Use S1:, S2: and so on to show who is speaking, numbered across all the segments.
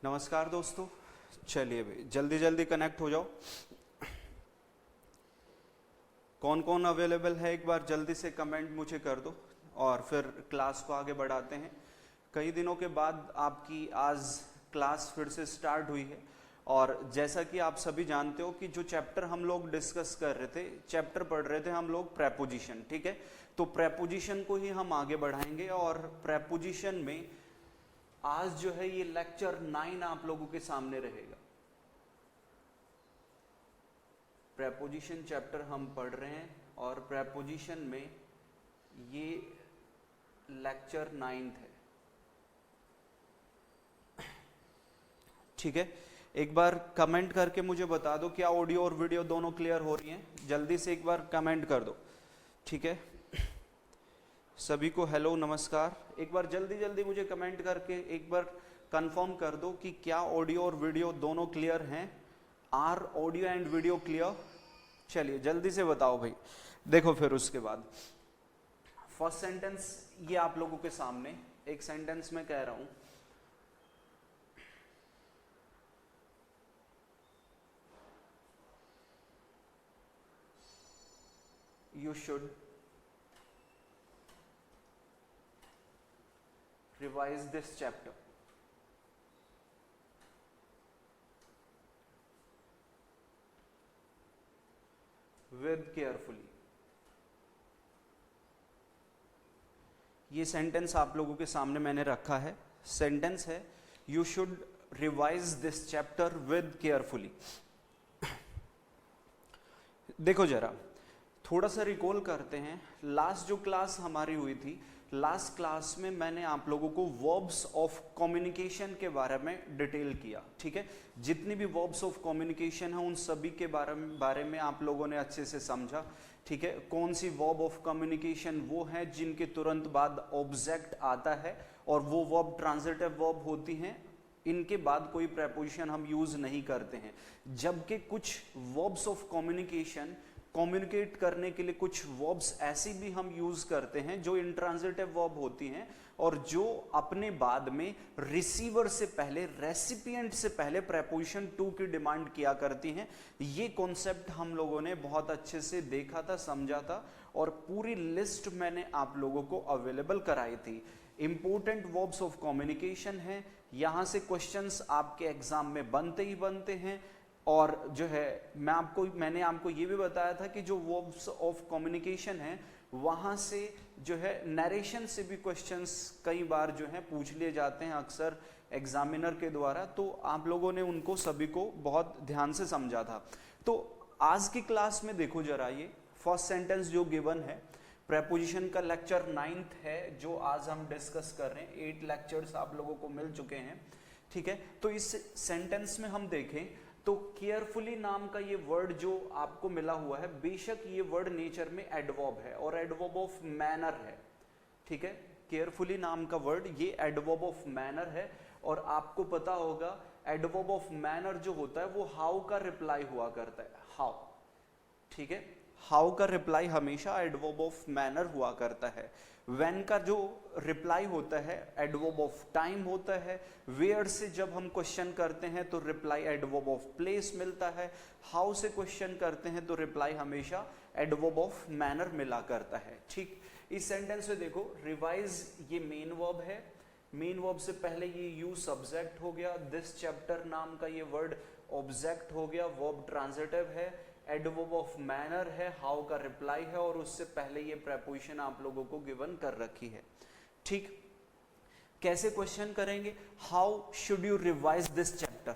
S1: नमस्कार दोस्तों, चलिए भाई जल्दी जल्दी कनेक्ट हो जाओ। कौन कौन अवेलेबल है एक बार जल्दी से कमेंट मुझे कर दो और फिर क्लास को आगे बढ़ाते हैं। कई दिनों के बाद आपकी आज क्लास फिर से स्टार्ट हुई है और जैसा कि आप सभी जानते हो कि जो चैप्टर हम लोग डिस्कस कर रहे थे, चैप्टर पढ़ रहे थे हम लोग प्रेपोजिशन, ठीक है। तो प्रेपोजिशन को ही हम आगे बढ़ाएंगे और प्रेपोजिशन में आज जो है ये लेक्चर 9 आप लोगों के सामने रहेगा। प्रेपोजिशन चैप्टर हम पढ़ रहे हैं और प्रेपोजिशन में ये लेक्चर 9 है, ठीक है। एक बार कमेंट करके मुझे बता दो क्या ऑडियो और वीडियो दोनों क्लियर हो रही हैं। जल्दी से एक बार कमेंट कर दो, ठीक है। सभी को हेलो नमस्कार। एक बार जल्दी जल्दी मुझे कमेंट करके एक बार कंफर्म कर दो कि क्या ऑडियो और वीडियो दोनों क्लियर हैं। Are audio and video clear? चलिए जल्दी से बताओ भाई। देखो फिर उसके बाद फर्स्ट सेंटेंस ये आप लोगों के सामने एक सेंटेंस में कह रहा हूं, you should revise this chapter with carefully। ये सेंटेंस आप लोगों के सामने मैंने रखा है। सेंटेंस है you should revise this chapter with carefully। देखो जरा थोड़ा सा रिकॉल करते हैं, लास्ट जो क्लास हमारी हुई थी, लास्ट क्लास में मैंने आप लोगों को वर्ब्स ऑफ कम्युनिकेशन के बारे में डिटेल किया, ठीक है। जितनी भी वर्ब्स ऑफ कम्युनिकेशन है उन सभी के बारे में आप लोगों ने अच्छे से समझा, ठीक है। कौन सी वर्ब ऑफ कम्युनिकेशन वो है जिनके तुरंत बाद ऑब्जेक्ट आता है और वो वर्ब ट्रांजिटिव वर्ब होती हैं, इनके बाद कोई प्रेपोजिशन हम यूज नहीं करते हैं। जबकि कुछ वर्ब्स ऑफ कम्युनिकेशन कम्युनिकेट करने के लिए कुछ वर्ब्स ऐसी भी हम यूज करते हैं जो इंट्रांजिटिव वर्ब होती हैं और जो अपने बाद में रिसीवर से पहले, रेसिपिएंट से पहले प्रेपोजिशन टू की डिमांड किया करती हैं। ये कॉन्सेप्ट हम लोगों ने बहुत अच्छे से देखा था, समझा था और पूरी लिस्ट मैंने आप लोगों को अवेलेबल कराई थी। इंपॉर्टेंट वर्ब्स ऑफ कम्युनिकेशन है, यहां से क्वेश्चंस आपके एग्जाम में बनते ही बनते हैं। और जो है मैंने आपको ये भी बताया था कि जो वर्ब्स ऑफ कम्युनिकेशन है वहां से जो है नरेशन से भी क्वेश्चंस कई बार जो है पूछ लिए जाते हैं अक्सर एग्जामिनर के द्वारा, तो आप लोगों ने उनको सभी को बहुत ध्यान से समझा था। तो आज की क्लास में देखो जरा, ये फर्स्ट सेंटेंस जो गिवन है, प्रेपोजिशन का लेक्चर 9 है जो आज हम डिस्कस कर रहे हैं। 8 लेक्चर्स आप लोगों को मिल चुके हैं, ठीक है। तो इस सेंटेंस में हम देखें तो केयरफुली नाम का ये वर्ड जो आपको मिला हुआ है, बेशक ये वर्ड नेचर में एडवर्ब है और एडवर्ब ऑफ मैनर है, ठीक है। केयरफुली नाम का वर्ड ये एडवर्ब ऑफ मैनर है और आपको पता होगा एडवर्ब ऑफ मैनर जो होता है वो हाउ का रिप्लाई हुआ करता है, हाउ, ठीक है। हाउ का रिप्लाई हमेशा एडवर्ब ऑफ मैनर हुआ करता है। व्हेन का जो रिप्लाई होता है एडवर्ब ऑफ टाइम होता है। वेयर से जब हम क्वेश्चन करते हैं तो रिप्लाई एडवर्ब ऑफ प्लेस मिलता है। हाउ से क्वेश्चन करते हैं तो रिप्लाई हमेशा एडवर्ब ऑफ मैनर मिला करता है, ठीक। इस सेंटेंस में देखो रिवाइज ये मेन वर्ब है, मेन वर्ब से पहले ये यू सब्जेक्ट हो गया, दिस चैप्टर नाम का ये वर्ड ऑब्जेक्ट हो गया, वर्ब ट्रांजिटिव है, एडवर्ब ऑफ मैनर है, हाउ का रिप्लाई है और उससे पहले ये प्रेपोजिशन आप लोगों को गिवन कर रखी है, ठीक। कैसे क्वेश्चन करेंगे? How should you revise this chapter,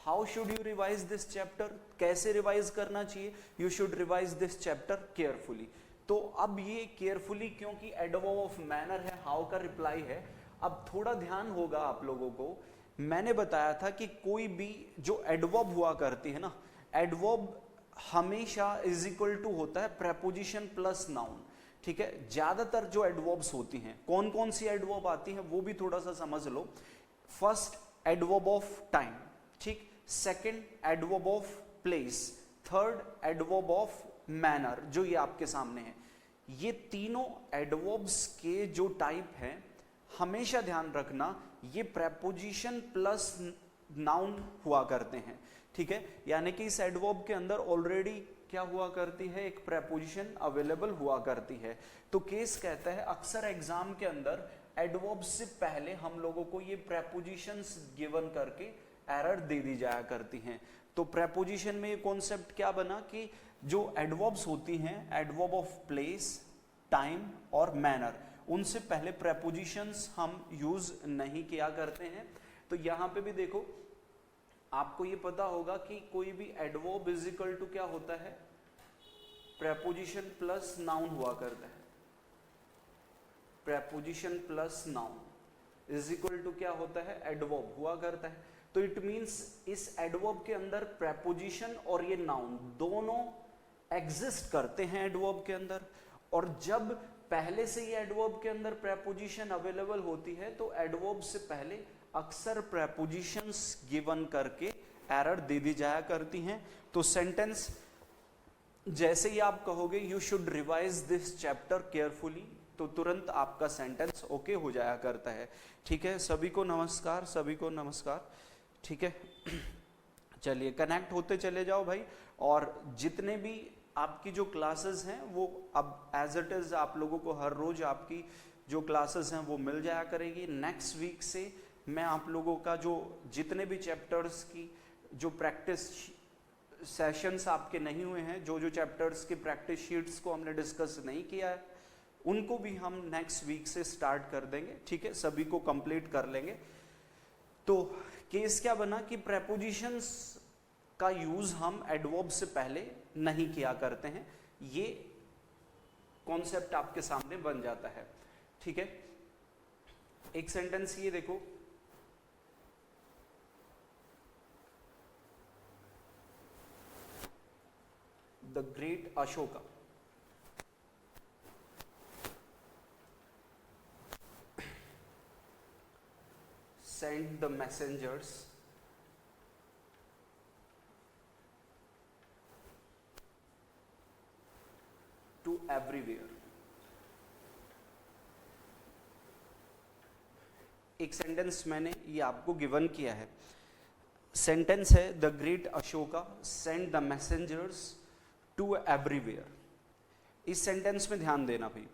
S1: how should you revise this chapter, कैसे रिवाइज करना चाहिए? You should revise this chapter carefully. तो अब ये केयरफुली क्योंकि एडवर्ब ऑफ मैनर है, हाउ का रिप्लाई है, अब थोड़ा ध्यान होगा आप लोगों को। मैंने बताया था कि कोई भी जो एडवर्ब हुआ करती है ना, एडवर्ब हमेशा इज इक्वल टू होता है प्रेपोजिशन प्लस नाउन, ठीक है। ज्यादातर जो एडवर्ब्स होती हैं, कौन कौन सी एडवर्ब आती हैं वो भी थोड़ा सा समझ लो। फर्स्ट एडवर्ब ऑफ टाइम, ठीक। Second adverb of place, third adverb of manner जो ये आपके सामने है। ये तीनों एडवर्ब्स के जो टाइप हैं हमेशा ध्यान रखना ये प्रेपोजिशन प्लस नाउन हुआ करते हैं, ठीक है। यानी कि इस एडवर्ब के अंदर ऑलरेडी क्या हुआ करती है, एक प्रेपोजिशन अवेलेबल हुआ करती है। तो केस कहता है अक्सर एग्जाम के अंदर एडवर्ब से पहले हम लोगों को ये प्रेपोजिशंस गिवन करके एरर दे दी जाया करती हैं। तो प्रेपोजिशन में ये कॉन्सेप्ट क्या बना कि जो एडवर्ब्स होती हैं, एडवर्ब ऑफ प्लेस, टाइम और मैनर, उनसे पहले प्रेपोजिशंस हम यूज नहीं किया करते हैं। तो यहां पे भी देखो, आपको ये पता होगा कि कोई भी एडवर्ब इज इक्वल टू क्या होता है, प्रेपोजिशन प्लस नाउन हुआ करता है। Preposition plus noun is equal to क्या होता है, एडवर्ब हुआ करता है। तो इट मींस इस एडवर्ब के अंदर प्रेपोजिशन और ये नाउन दोनों एग्जिस्ट करते हैं एडवर्ब के अंदर। और जब पहले से ये एडवर्ब के अंदर प्रेपोजिशन अवेलेबल होती है तो एडवर्ब से पहले अक्सर प्रेपोजिशंस गिवन करके एरर दे दी जाया करती हैं। तो सेंटेंस जैसे ही आप कहोगे you should revise this chapter carefully, तो तुरंत आपका सेंटेंस ओके हो जाया करता है, ठीक है। सभी को नमस्कार, सभी को नमस्कार, ठीक है। चलिए कनेक्ट होते चले जाओ भाई। और जितने भी आपकी जो क्लासेस हैं वो अब एज इट इज आप लोगों को हर रोज आपकी जो क्लासेस हैं वो मिल जाया करेगी। नेक्स्ट वीक से मैं आप लोगों का जो जितने भी चैप्टर्स की जो प्रैक्टिस सेशंस आपके नहीं हुए हैं, जो जो चैप्टर्स की प्रैक्टिस शीट्स को हमने डिस्कस नहीं किया है, उनको भी हम नेक्स्ट वीक से स्टार्ट कर देंगे, ठीक है। सभी को कंप्लीट कर लेंगे। तो केस क्या बना कि प्रेपोजिशंस का यूज हम एडवर्ब से पहले नहीं किया करते हैं, ये कॉन्सेप्ट आपके सामने बन जाता है, ठीक है। एक सेंटेंस ये देखो, the great Ashoka sent the messengers to everywhere। एक सेंटेंस मैंने ये आपको गिवन किया है, सेंटेंस है the great Ashoka sent the messengers to everywhere. इस सेंटेंस में ध्यान देना भाई,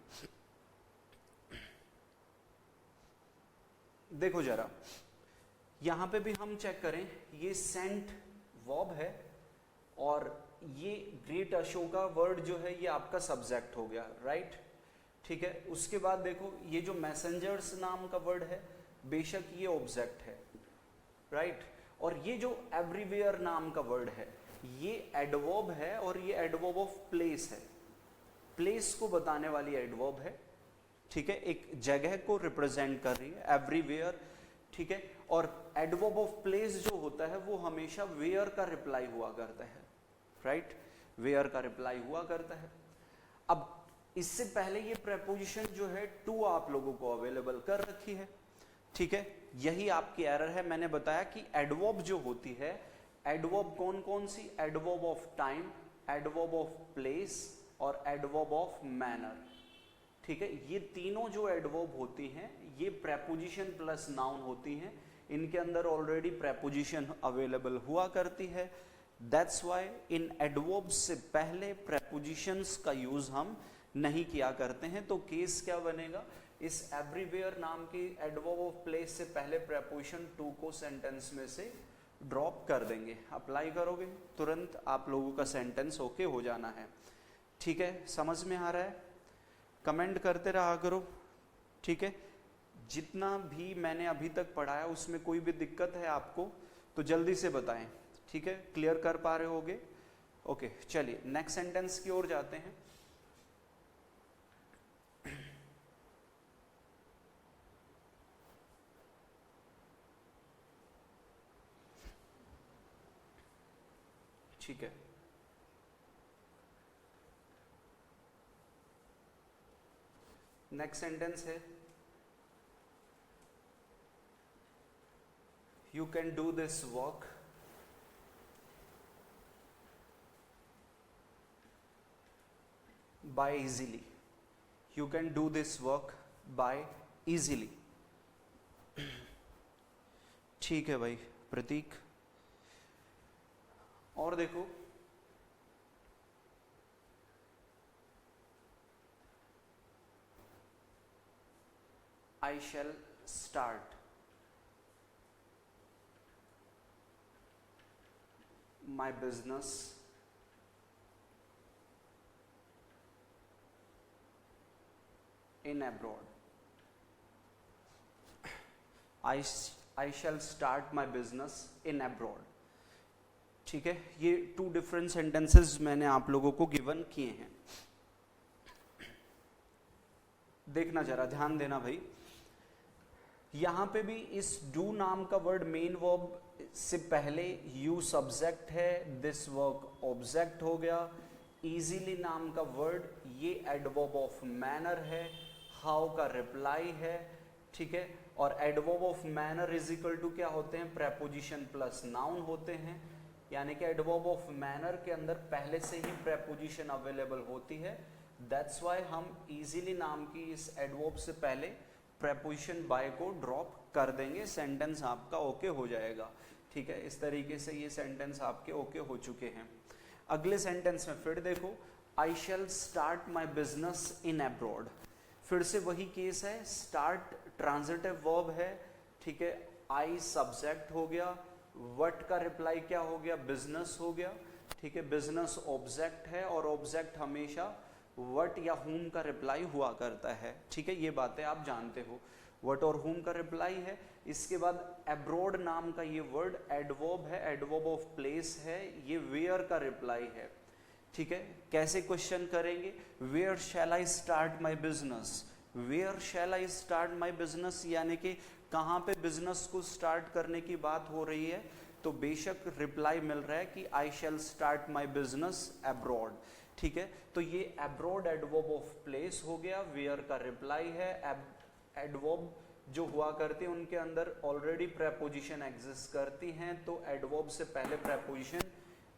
S1: देखो जरा यहां पे भी हम चेक करें, ये सेंट वर्ब है और ये ग्रेट अशोका वर्ड जो है ये आपका सब्जेक्ट हो गया, राइट, ठीक है। उसके बाद देखो ये जो मैसेंजर्स नाम का वर्ड है बेशक ये ऑब्जेक्ट है, राइट। और ये जो एवरीवेयर नाम का वर्ड है ये एडवर्ब है और ये एडवर्ब ऑफ प्लेस है, प्लेस को बताने वाली एडवर्ब है, ठीक है। एक जगह को रिप्रेजेंट कर रही है एवरीवेयर, ठीक है। और एडवर्ब ऑफ प्लेस जो होता है वो हमेशा वेयर का रिप्लाई हुआ करता है, राइट, वेयर का रिप्लाई हुआ करता है। अब इससे पहले ये प्रेपोजिशन जो है टू आप लोगों को अवेलेबल कर रखी है, ठीक है। यही आपकी एरर है। मैंने बताया कि एडवर्ब जो होती है, एडवर्ब कौन कौन सी, adverb of time, adverb of place और एडवर्ब ऑफ मैनर, ठीक है। ये तीनों जो एडवर्ब होती हैं ये प्रेपोजिशन प्लस नाउन होती हैं, इनके अंदर ऑलरेडी प्रेपोजिशन अवेलेबल हुआ करती है। दैट्स व्हाई इन एडवर्ब्स से पहले प्रेपोजिशंस का यूज हम नहीं किया करते हैं। तो केस क्या बनेगा, इस एवरीवेयर नाम की एडवर्ब ऑफ प्लेस से पहले प्रेपोजिशन टू को सेंटेंस में से ड्रॉप कर देंगे, अप्लाई करोगे तुरंत आप लोगों का सेंटेंस ओके हो जाना है, ठीक है। समझ में आ रहा है, कमेंट करते रहा करो, ठीक है। जितना भी मैंने अभी तक पढ़ाया उसमें कोई भी दिक्कत है आपको तो जल्दी से बताएं, ठीक है। क्लियर कर पा रहे होगे, ओके। चलिए नेक्स्ट सेंटेंस की ओर जाते हैं। ठीक है, नेक्स्ट सेंटेंस है you can do this work by easily, you can do this work by easily, ठीक है भाई। प्रतीक। और देखो I shall start my business in abroad. I shall start my business in abroad. ठीक है, ये 2 डिफरेंट सेंटेंसेस मैंने आप लोगों को गिवन किए हैं। देखना जरा, ध्यान देना भाई, यहां पे भी इस डू नाम का वर्ड मेन वर्ब से पहले यू सब्जेक्ट है, दिस वर्क ऑब्जेक्ट हो गया। इजीली नाम का वर्ड ये एडवर्ब ऑफ मैनर है, हाउ का रिप्लाई है, ठीक है। और adverb of manner is equal to क्या होते हैं, प्रेपोजिशन प्लस नाउन होते हैं, यानी कि एडवर्ब ऑफ मैनर के अंदर पहले से ही प्रेपोजिशन अवेलेबल होती है। दैट्स वाई हम इजीली नाम की इस एडवर्ब से पहले प्रेपोजिशन बाय को ड्रॉप कर देंगे, सेंटेंस आपका ओके हो जाएगा। ठीक है, इस तरीके से ये सेंटेंस आपके ओके हो चुके हैं। अगले सेंटेंस में फिर देखो, I shall start my business in abroad. फिर से वही केस है, स्टार्ट ट्रांजिटिव वर्ब है, ठीक है, आई सब्जेक्ट हो गया, व्हाट का रिप्लाई क्या हो गया, बिजनेस हो गया, ठीक है, बिजनेस ऑब्जेक्ट है और ऑब्जेक्ट हमेशा व्हाट या हुम का रिप्लाई हुआ करता है। ठीक है, ये बातें आप जानते हो, व्हाट और हुम का रिप्लाई है। इसके बाद अब्रॉड नाम का ये वर्ड एडवर्ब है, एडवर्ब ऑफ प्लेस है, ये वेयर का रिप्लाई है। ठीक है, कैसे क्वेश्चन करेंगे, where shall I start my business, where shall I start my business, यानी कि कहाँ पे बिजनेस को स्टार्ट करने की बात हो रही है, तो बेशक रिप्लाई मिल रहा है कि I shall start my business abroad. ठीक है, तो ये एब्रॉड एडवर्ब ऑफ प्लेस हो गया, वेयर का रिप्लाई है। एडवर्ब जो हुआ करते हैं उनके अंदर ऑलरेडी प्रेपोजिशन एग्जिस्ट करती हैं, तो एडवर्ब से पहले प्रेपोजिशन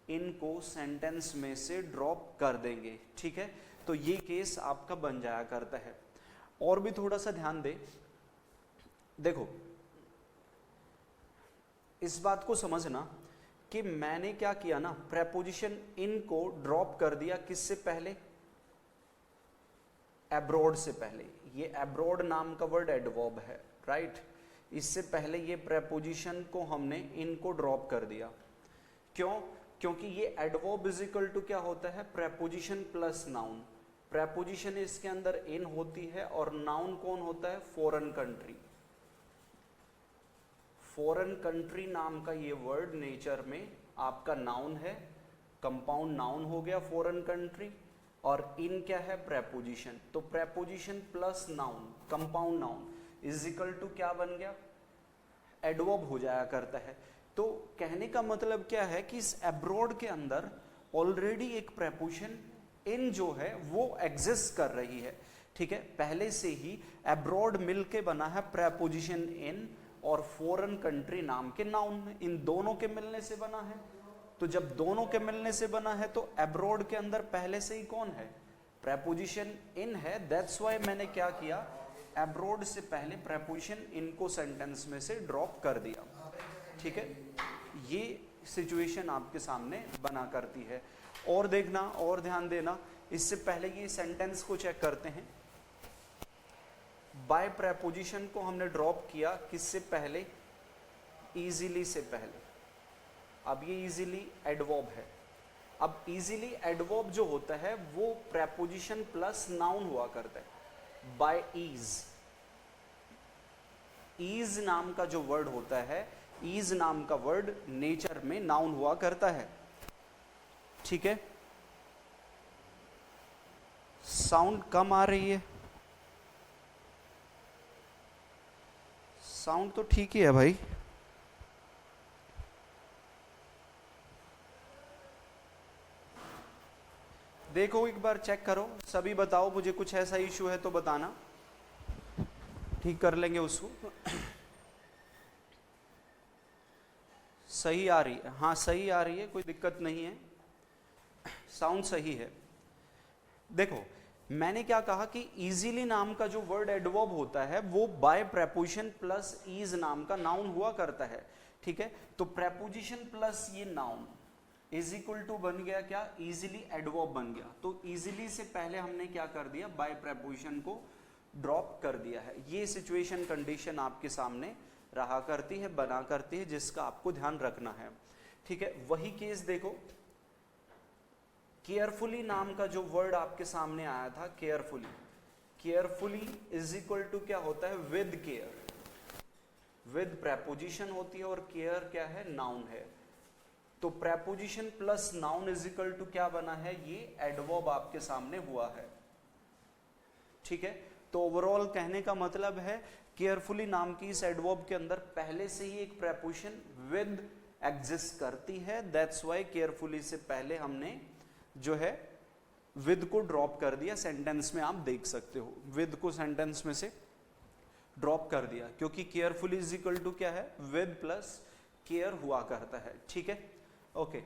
S1: इनको सेंटेंस में से ड्रॉप कर देंगे। ठीक है, तो ये केस आपका बन जाया करता है। और भी थोड़ा सा ध्यान दे, देखो इस बात को समझना कि मैंने क्या किया ना, प्रेपोजिशन इन को ड्रॉप कर दिया, किससे पहले, एब्रॉड से पहले। ये एब्रॉड नाम का वर्ड एडवर्ब है, राइट, इससे पहले ये प्रेपोजिशन को हमने इनको ड्रॉप कर दिया। क्यों, क्योंकि ये एडवर्ब इज इक्वल टू क्या होता है, प्रेपोजिशन प्लस नाउन। प्रेपोजिशन इसके अंदर इन होती है और नाउन कौन होता है, फॉरेन कंट्री। फॉरेन कंट्री नाम का ये वर्ड नेचर में आपका नाउन है, कंपाउंड नाउन हो गया फॉरेन कंट्री, और इन क्या है, प्रेपोजिशन। तो preposition plus noun, compound noun is equal to क्या बन गया, एडवर्ब हो जाया करता है। तो कहने का मतलब क्या है कि इस एब्रॉड के अंदर ऑलरेडी एक प्रेपोजिशन इन जो है वो एग्जिस्ट कर रही है। ठीक है, पहले से ही एब्रॉड मिलके बना है प्रेपोजिशन इन और फॉरेन कंट्री नाम के नाउन में, इन दोनों के मिलने से बना है। तो जब दोनों के मिलने से बना है तो एब्रॉड के अंदर पहले से ही कौन है, प्रेपोजिशन इन है। दैट्स वाई मैंने क्या किया, एब्रॉड से पहले प्रेपोजिशन इन को सेंटेंस में से ड्रॉप कर दिया। ठीक है, ये सिचुएशन आपके सामने बना करती है। और देखना और ध्यान देना, इससे पहले ये सेंटेंस को चेक करते हैं। बाय प्रेपोजिशन को हमने ड्रॉप किया किससे पहले, इजीली से पहले। अब ये इजीली एडवर्ब है। अब इजीली एडवर्ब जो होता है वो प्रेपोजिशन प्लस नाउन हुआ करता है। बाय ईज, ईज नाम का जो वर्ड होता है, ईज नाम का वर्ड नेचर में नाउन हुआ करता है। ठीक है, साउंड कम आ रही है, साउंड तो ठीक ही है भाई। देखो एक बार चेक करो, सभी बताओ मुझे, कुछ ऐसा इशू है तो बताना, ठीक कर लेंगे उसको। सही आ रही है, हाँ सही आ रही है, कोई दिक्कत नहीं है, साउंड सही है। देखो मैंने क्या कहा कि इजीली नाम का जो वर्ड एडवर्ब होता है वो बाय प्रेपोजिशन प्लस ईज नाम का नाउन हुआ करता है। ठीक है, तो प्रेपोजिशन प्लस ये नाउन इज इक्वल टू बन गया क्या, इजीली एडवर्ब बन गया। तो इजीली से पहले हमने क्या कर दिया, बाय प्रेपोजिशन को ड्रॉप कर दिया है। ये सिचुएशन कंडीशन आपके सामने रहा करती है, बना करती है, जिसका आपको ध्यान रखना है। ठीक है, वही केस देखो, केयरफुली नाम का जो वर्ड आपके सामने आया था, carefully, carefully is equal to क्या होता है, विद केयर, विद प्रेपोजिशन होती है और केयर क्या है, नाउन है। तो preposition plus noun is equal to क्या बना है, ये एडवर्ब आपके सामने हुआ है। ठीक है, तो ओवरऑल कहने का मतलब है केयरफुली नाम की इस एडवर्ब के अंदर पहले से ही एक प्रेपोजिशन विद एग्जिस्ट करती है, दैट्स व्हाई केयरफुली से पहले हमने जो है विद को ड्रॉप कर दिया। सेंटेंस में आप देख सकते हो, विद को सेंटेंस में से ड्रॉप कर दिया, क्योंकि केयरफुली इज इक्वल टू क्या है, विद प्लस केयर हुआ करता है। ठीक है, ओके।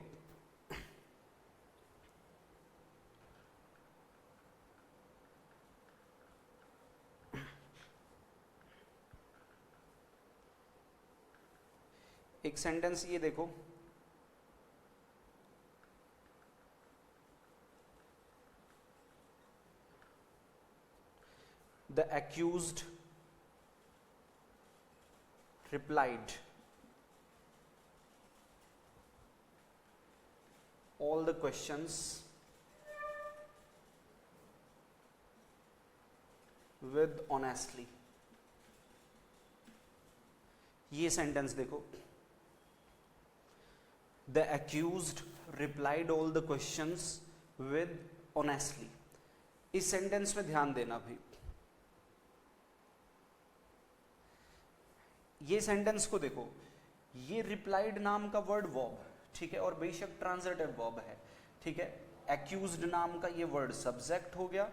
S1: एक सेंटेंस ये देखो, the accused replied all the questions with honestly। ये सेंटेंस देखो, the accused replied all the questions with honestly। इस सेंटेंस में ध्यान देना भाई, ये सेंटेंस को देखो, ये रिप्लाइड नाम का वर्ड वर्ब, ठीक है, और बेशक ट्रांजिटिव वर्ब है। ठीक है, एक्यूज्ड नाम का ये वर्ड सब्जेक्ट हो गया,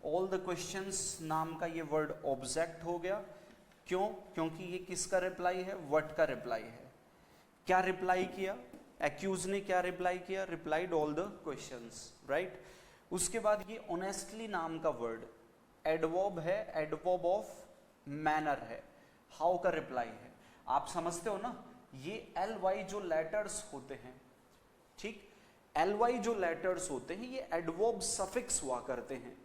S1: ऑल द क्वेश्चंस नाम का ये वर्ड ऑब्जेक्ट हो गया। क्यों, क्योंकि ये किसका रिप्लाई है, व्हाट का रिप्लाई है। क्या रिप्लाई किया, एक्यूज ने क्या रिप्लाई किया, replied all the questions, right. उसके बाद ये ऑनेस्टली नाम का वर्ड एडवर्ब है, एडवर्ब ऑफ मैनर है, हाउ का रिप्लाई है। आप समझते हो ना, ये एल वाई जो लेटर्स होते हैं, ठीक, एल वाई जो लेटर्स होते हैं ये एडवर्ब सफिक्स हुआ करते हैं।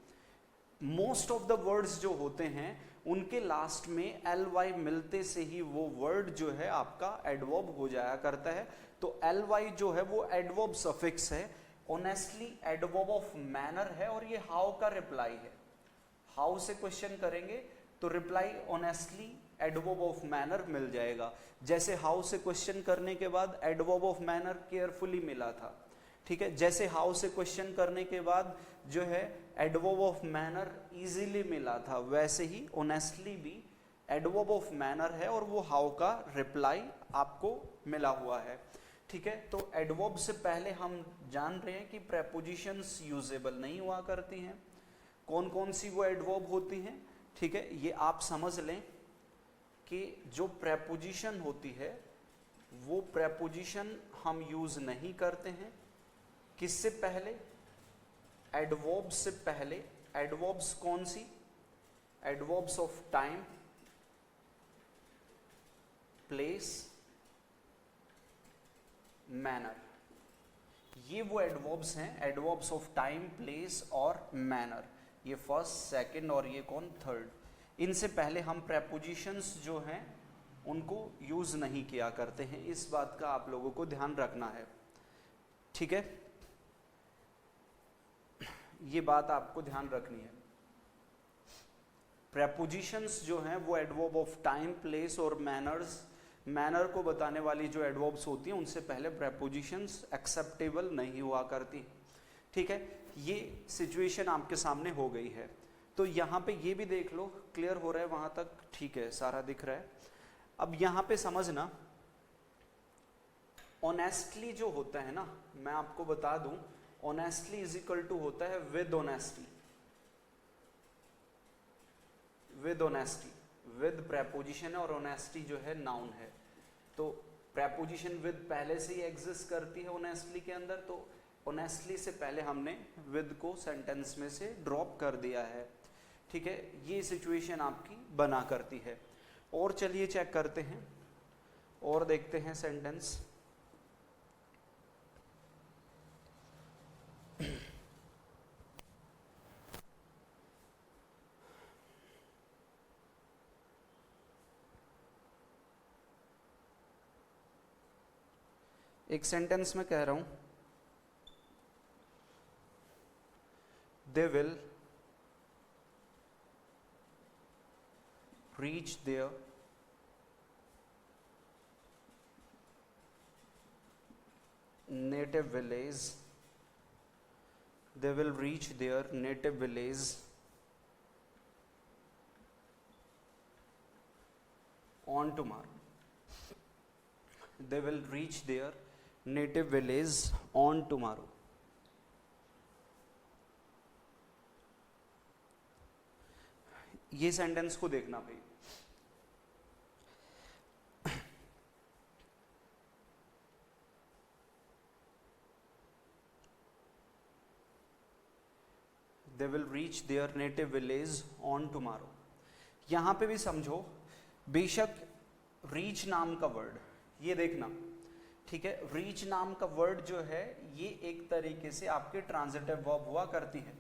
S1: मोस्ट ऑफ द वर्ड्स जो होते हैं उनके लास्ट में एल वाई मिलते से ही वो वर्ड जो है आपका एडवर्ब हो जाया करता है। तो एल वाई जो है वो एडवर्ब सफिक्स है, ऑनेस्टली एडवर्ब ऑफ मैनर है, और ये हाउ का रिप्लाई है। हाउ से क्वेश्चन करेंगे तो reply honestly adverb of manner मिल जाएगा। जैसे हाउ से क्वेश्चन करने के बाद एडवर्ब ऑफ मैनर केयरफुली मिला था, ठीक है, जैसे हाउ से क्वेश्चन करने के बाद जो है एडवर्ब ऑफ मैनर इजीली मिला था, वैसे ही ऑनेस्टली भी एडवर्ब ऑफ मैनर है और वो हाउ का रिप्लाई आपको मिला हुआ है। ठीक है, तो एडवर्ब से पहले हम जान रहे हैं कि प्रेपोजिशंस यूजेबल नहीं हुआ करती हैं। कौन कौन सी वो एडवर्ब होती हैं, ठीक है, ये आप समझ लें कि जो प्रेपोजिशन होती है वो प्रेपोजिशन हम यूज नहीं करते हैं किससे पहले, एडवर्ब से पहले। एडवर्ब्स कौन सी, adverbs of time, place, manner, ये वो एडवर्ब्स हैं, एडवर्ब्स ऑफ टाइम, प्लेस और मैनर। ये फर्स्ट, सेकंड और ये कौन, थर्ड। इनसे पहले हम प्रेपोजिशंस जो हैं उनको यूज नहीं किया करते हैं, इस बात का आप लोगों को ध्यान रखना है। ठीक है, ये बात आपको ध्यान रखनी है। प्रेपोजिशंस जो हैं वो एडवर्ब ऑफ टाइम, प्लेस और मैनर्स, मैनर को बताने वाली जो एडवर्ब्स होती हैं उनसे पहले प्रेपोजिशंस एक्सेप्टेबल नहीं हुआ करती। ठीक है, ये सिचुएशन आपके सामने हो गई है। तो यहाँ पे ये भी देख लो, क्लियर हो रहा है वहां तक, ठीक है, सारा दिख रहा है। अब यहाँ पे समझना, ऑनेस्टली जो होता है ना, मैं आपको बता दूं, ऑनेस्टली इज इक्वल टू होता है with honesty, with honesty, with preposition और ऑनेस्टी जो है नाउन है। तो प्रेपोजिशन विद पहले से ही एग्जिस्ट करती है ऑनेस्टली के अंदर, तो ऑनेस्टली से पहले हमने विद को सेंटेंस में से ड्रॉप कर दिया है। ठीक है, ये सिचुएशन आपकी बना करती है। और चलिए चेक करते हैं, और देखते हैं सेंटेंस। एक सेंटेंस में कह रहा हूं, they will reach their native village, they will reach their native village on tomorrow. They will reach their native village on tomorrow. ये सेंटेंस को देखना भाई, they will reach their native village on tomorrow. यहां पे भी समझो, बेशक reach नाम का वर्ड, ये देखना ठीक है, रीच नाम का वर्ड जो है ये एक तरीके से आपके ट्रांजिटिव वर्ब हुआ करती है।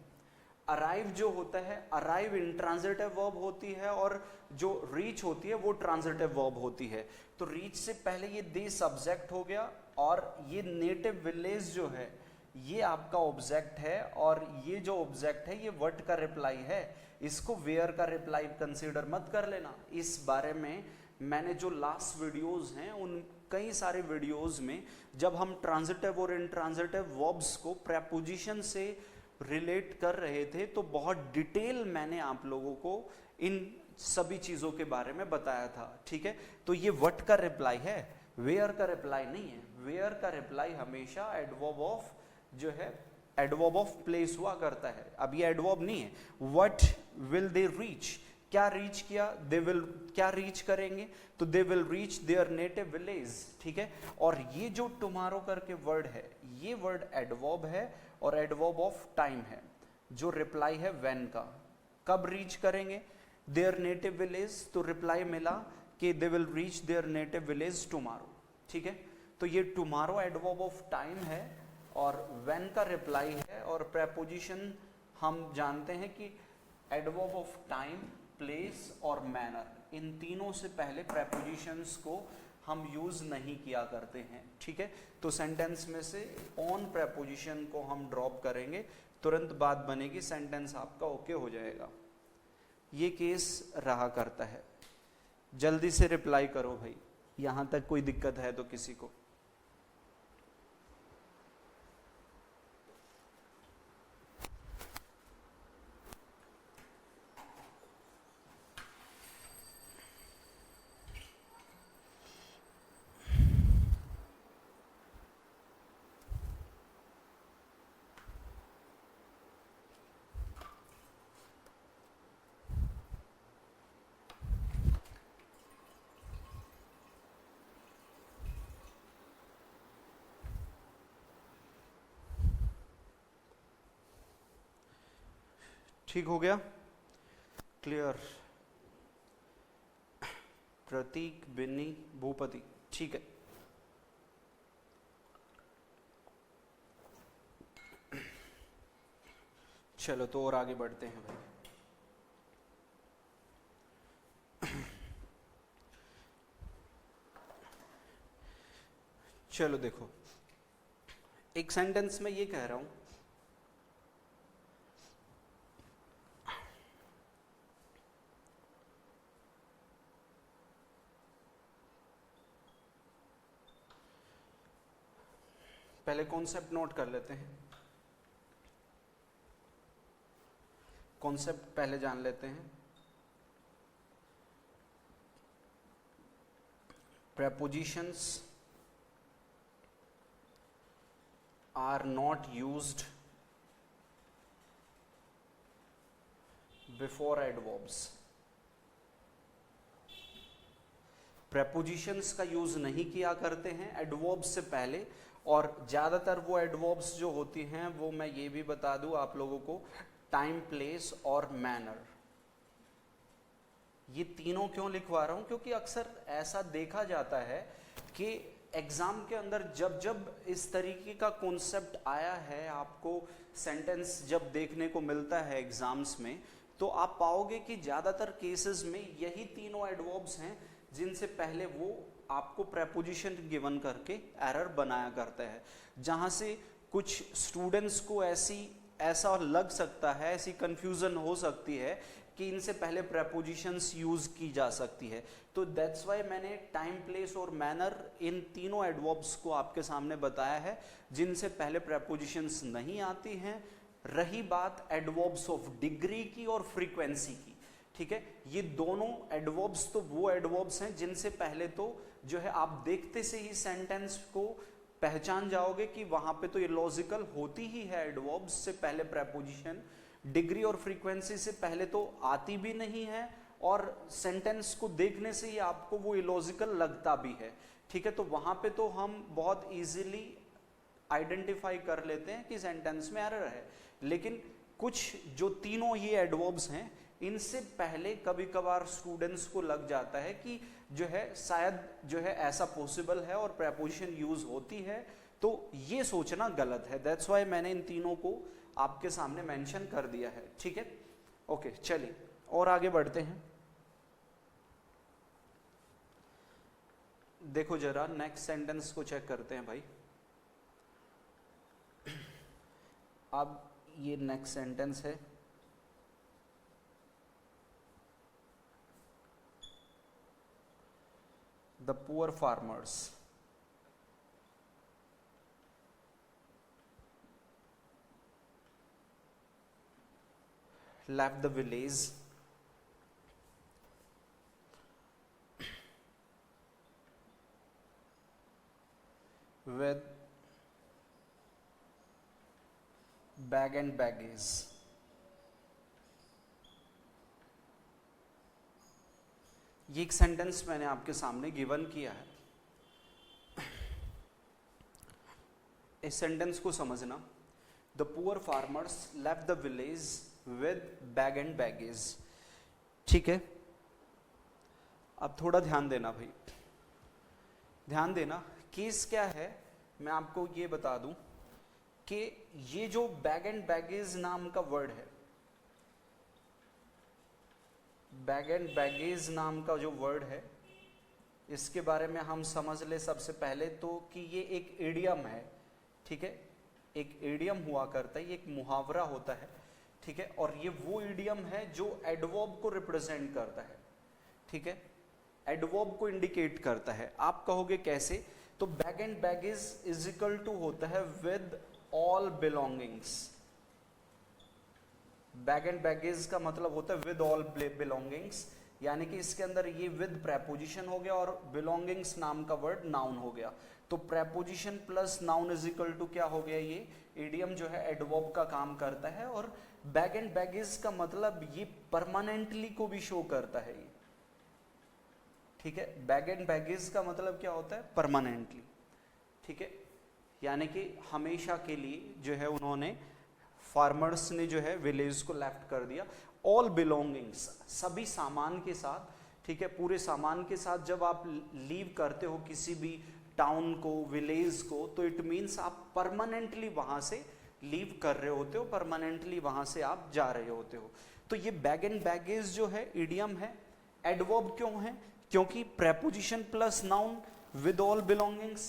S1: अराइव जो होता है, अराइव इंट्रांजिटिव वर्ब होती है, और जो रीच होती है वो ट्रांजिटिव वर्ब होती है। तो रीच से पहले ये दे सब्जेक्ट हो गया, और ये नेटिव विलेज जो है ये आपका ऑब्जेक्ट है, और ये जो ऑब्जेक्ट है ये व्हाट का रिप्लाई है, इसको वेयर का रिप्लाई कंसीडर मत कर लेना। इस बारे में मैंने जो लास्ट वीडियोस हैं उन कई सारे वीडियोस में जब हम ट्रांजिटिव और इंट्रांजिटिव वर्ब्स को प्रेपोजिशन से रिलेट कर रहे थे तो बहुत डिटेल मैंने आप लोगों को इन सभी चीजों के बारे में बताया था, ठीक है। तो ये व्हाट का रिप्लाई है, वेयर का रिप्लाई नहीं है। वेयर का रिप्लाई हमेशा एडवर्ब ऑफ जो है एडवर्ब ऑफ प्लेस हुआ करता है। अब ये एडवर्ब नहीं है। व्हाट विल दे रीच, क्या रीच किया, दे विल क्या रीच करेंगे, तो दे will reach there native village, ठीक है। और ये जो टुमारो करके वर्ड है ये वर्ड एडवर्ब है और एडवर्ब ऑफ टाइम है, जो रिप्लाई है व्हेन का। कब रीच करेंगे देयर नेटिव विलेज, तो रिप्लाई मिला कि दे will reach there native village tomorrow, ठीक है। तो ये टुमारो एडवर्ब ऑफ टाइम है और व्हेन का रिप्लाई है, और प्रेपोजिशन हम जानते हैं कि एडवर्ब ऑफ टाइम, प्लेस और मैनर, इन तीनों से पहले प्रेपोजिशंस को हम यूज नहीं किया करते हैं, ठीक है। तो सेंटेंस में से ऑन प्रेपोजिशन को हम ड्रॉप करेंगे, तुरंत बात बनेगी, सेंटेंस आपका ओके हो जाएगा। ये केस रहा करता है। जल्दी से रिप्लाई करो भाई, यहां तक कोई दिक्कत है तो किसी को। ठीक हो गया, क्लियर। प्रतीक, बिन्नी, भूपति, ठीक है। चलो तो और आगे बढ़ते हैं भाई। चलो देखो, एक सेंटेंस में ये कह रहा हूं, पहले कॉन्सेप्ट नोट कर लेते हैं, कॉन्सेप्ट पहले जान लेते हैं। prepositions are not used before adverbs। prepositions का यूज नहीं किया करते हैं adverbs से पहले, और ज्यादातर वो adverbs जो होती हैं वो मैं ये भी बता दूं आप लोगों को, टाइम, प्लेस और मैनर। ये तीनों क्यों लिखवा रहा हूं, क्योंकि अक्सर ऐसा देखा जाता है कि एग्जाम के अंदर जब जब इस तरीके का कॉन्सेप्ट आया है, आपको सेंटेंस जब देखने को मिलता है एग्जाम्स में, तो आप पाओगे कि ज़्यादातर केसेस में यही तीनों एडवर्ब्स हैं जिनसे पहले वो आपको प्रेपोजिशन गिवन करके एरर बनाया करता है, जहाँ से कुछ स्टूडेंट्स को ऐसा लग सकता है, ऐसी कंफ्यूजन हो सकती है कि इनसे पहले प्रेपोजिशंस यूज की जा सकती है। तो दैट्स वाई मैंने टाइम, प्लेस और मैनर इन तीनों एडवर्ब्स को आपके सामने बताया है जिनसे पहले प्रेपोजिशंस नहीं आती हैं। रही बात एडवर्ब्स ऑफ डिग्री की और फ्रीक्वेंसी की, ठीक है, ये दोनों एडवर्ब्स तो वो एडवर्ब्स हैं जिनसे पहले तो जो है आप देखते से ही सेंटेंस को पहचान जाओगे कि वहां पे तो ये लॉजिकल होती ही है, एडवर्ब्स से पहले प्रेपोजिशन। डिग्री और फ्रीक्वेंसी से पहले तो आती भी नहीं है, और सेंटेंस को देखने से ही आपको वो इलॉजिकल लगता भी है, ठीक है। तो वहां पे तो हम बहुत इजीली आइडेंटिफाई कर लेते हैं कि सेंटेंस में एरर है। लेकिन कुछ जो तीनों ये एडवर्ब्स हैं, इनसे पहले कभी कभार स्टूडेंट्स को लग जाता है कि जो है शायद जो है ऐसा पॉसिबल है और प्रेपोजिशन यूज होती है, तो ये सोचना गलत है। दैट्स वाई मैंने इन तीनों को आपके सामने मेंशन कर दिया है, ठीक है। ओके, चलिए और आगे बढ़ते हैं। देखो जरा नेक्स्ट सेंटेंस को चेक करते हैं भाई। अब ये नेक्स्ट सेंटेंस है, the poor farmers left the village with bag and baggage. ये एक सेंटेंस मैंने आपके सामने गिवन किया है। इस सेंटेंस को समझना, the poor farmers left the village with bag and baggage, ठीक है। अब थोड़ा ध्यान देना भाई, ध्यान देना। केस क्या है, मैं आपको ये बता दूं कि ये जो बैग एंड बैगेज नाम का वर्ड है, बैग एंड बैगेज नाम का जो वर्ड है, इसके बारे में हम समझ ले सबसे पहले तो कि ये एक इडियम है, ठीक है। एक इडियम हुआ करता है, ये एक मुहावरा होता है, ठीक है। और ये वो इडियम है जो एडवर्ब को रिप्रेजेंट करता है, ठीक है, एडवर्ब को इंडिकेट करता है। आप कहोगे कैसे, तो bag and baggage is equal to होता है with all belongings. Bag and baggage का मतलब होता है विद ऑल बिलोंगिंग्स, यानी कि इसके अंदर ये विद प्रेपोजिशन हो गया और बिलोंगिंग्स नाम का वर्ड नाउन हो गया। तो preposition plus noun is equal to क्या हो गया, ये इडियम जो है एडवर्ब का काम करता है। और बैग एंड बैगेज का मतलब ये परमानेंटली को भी शो करता है ये, ठीक है। बैग एंड बैगेज का मतलब क्या होता है, परमानेंटली, ठीक है, यानी कि हमेशा के लिए जो है उन्होंने, फार्मर्स ने जो है विलेज को लेफ्ट कर दिया। ऑल बिलोंगिंग्स, सभी सामान के साथ, ठीक है, पूरे सामान के साथ जब आप लीव करते हो किसी भी टाउन को, विलेज को, तो इट मीन्स आप परमानेंटली वहां से लीव कर रहे होते हो, परमानेंटली वहां से आप जा रहे होते हो। तो ये बैग एंड बैगेज जो है इडियम है। एडवर्ब क्यों है, क्योंकि preposition plus noun with all belongings,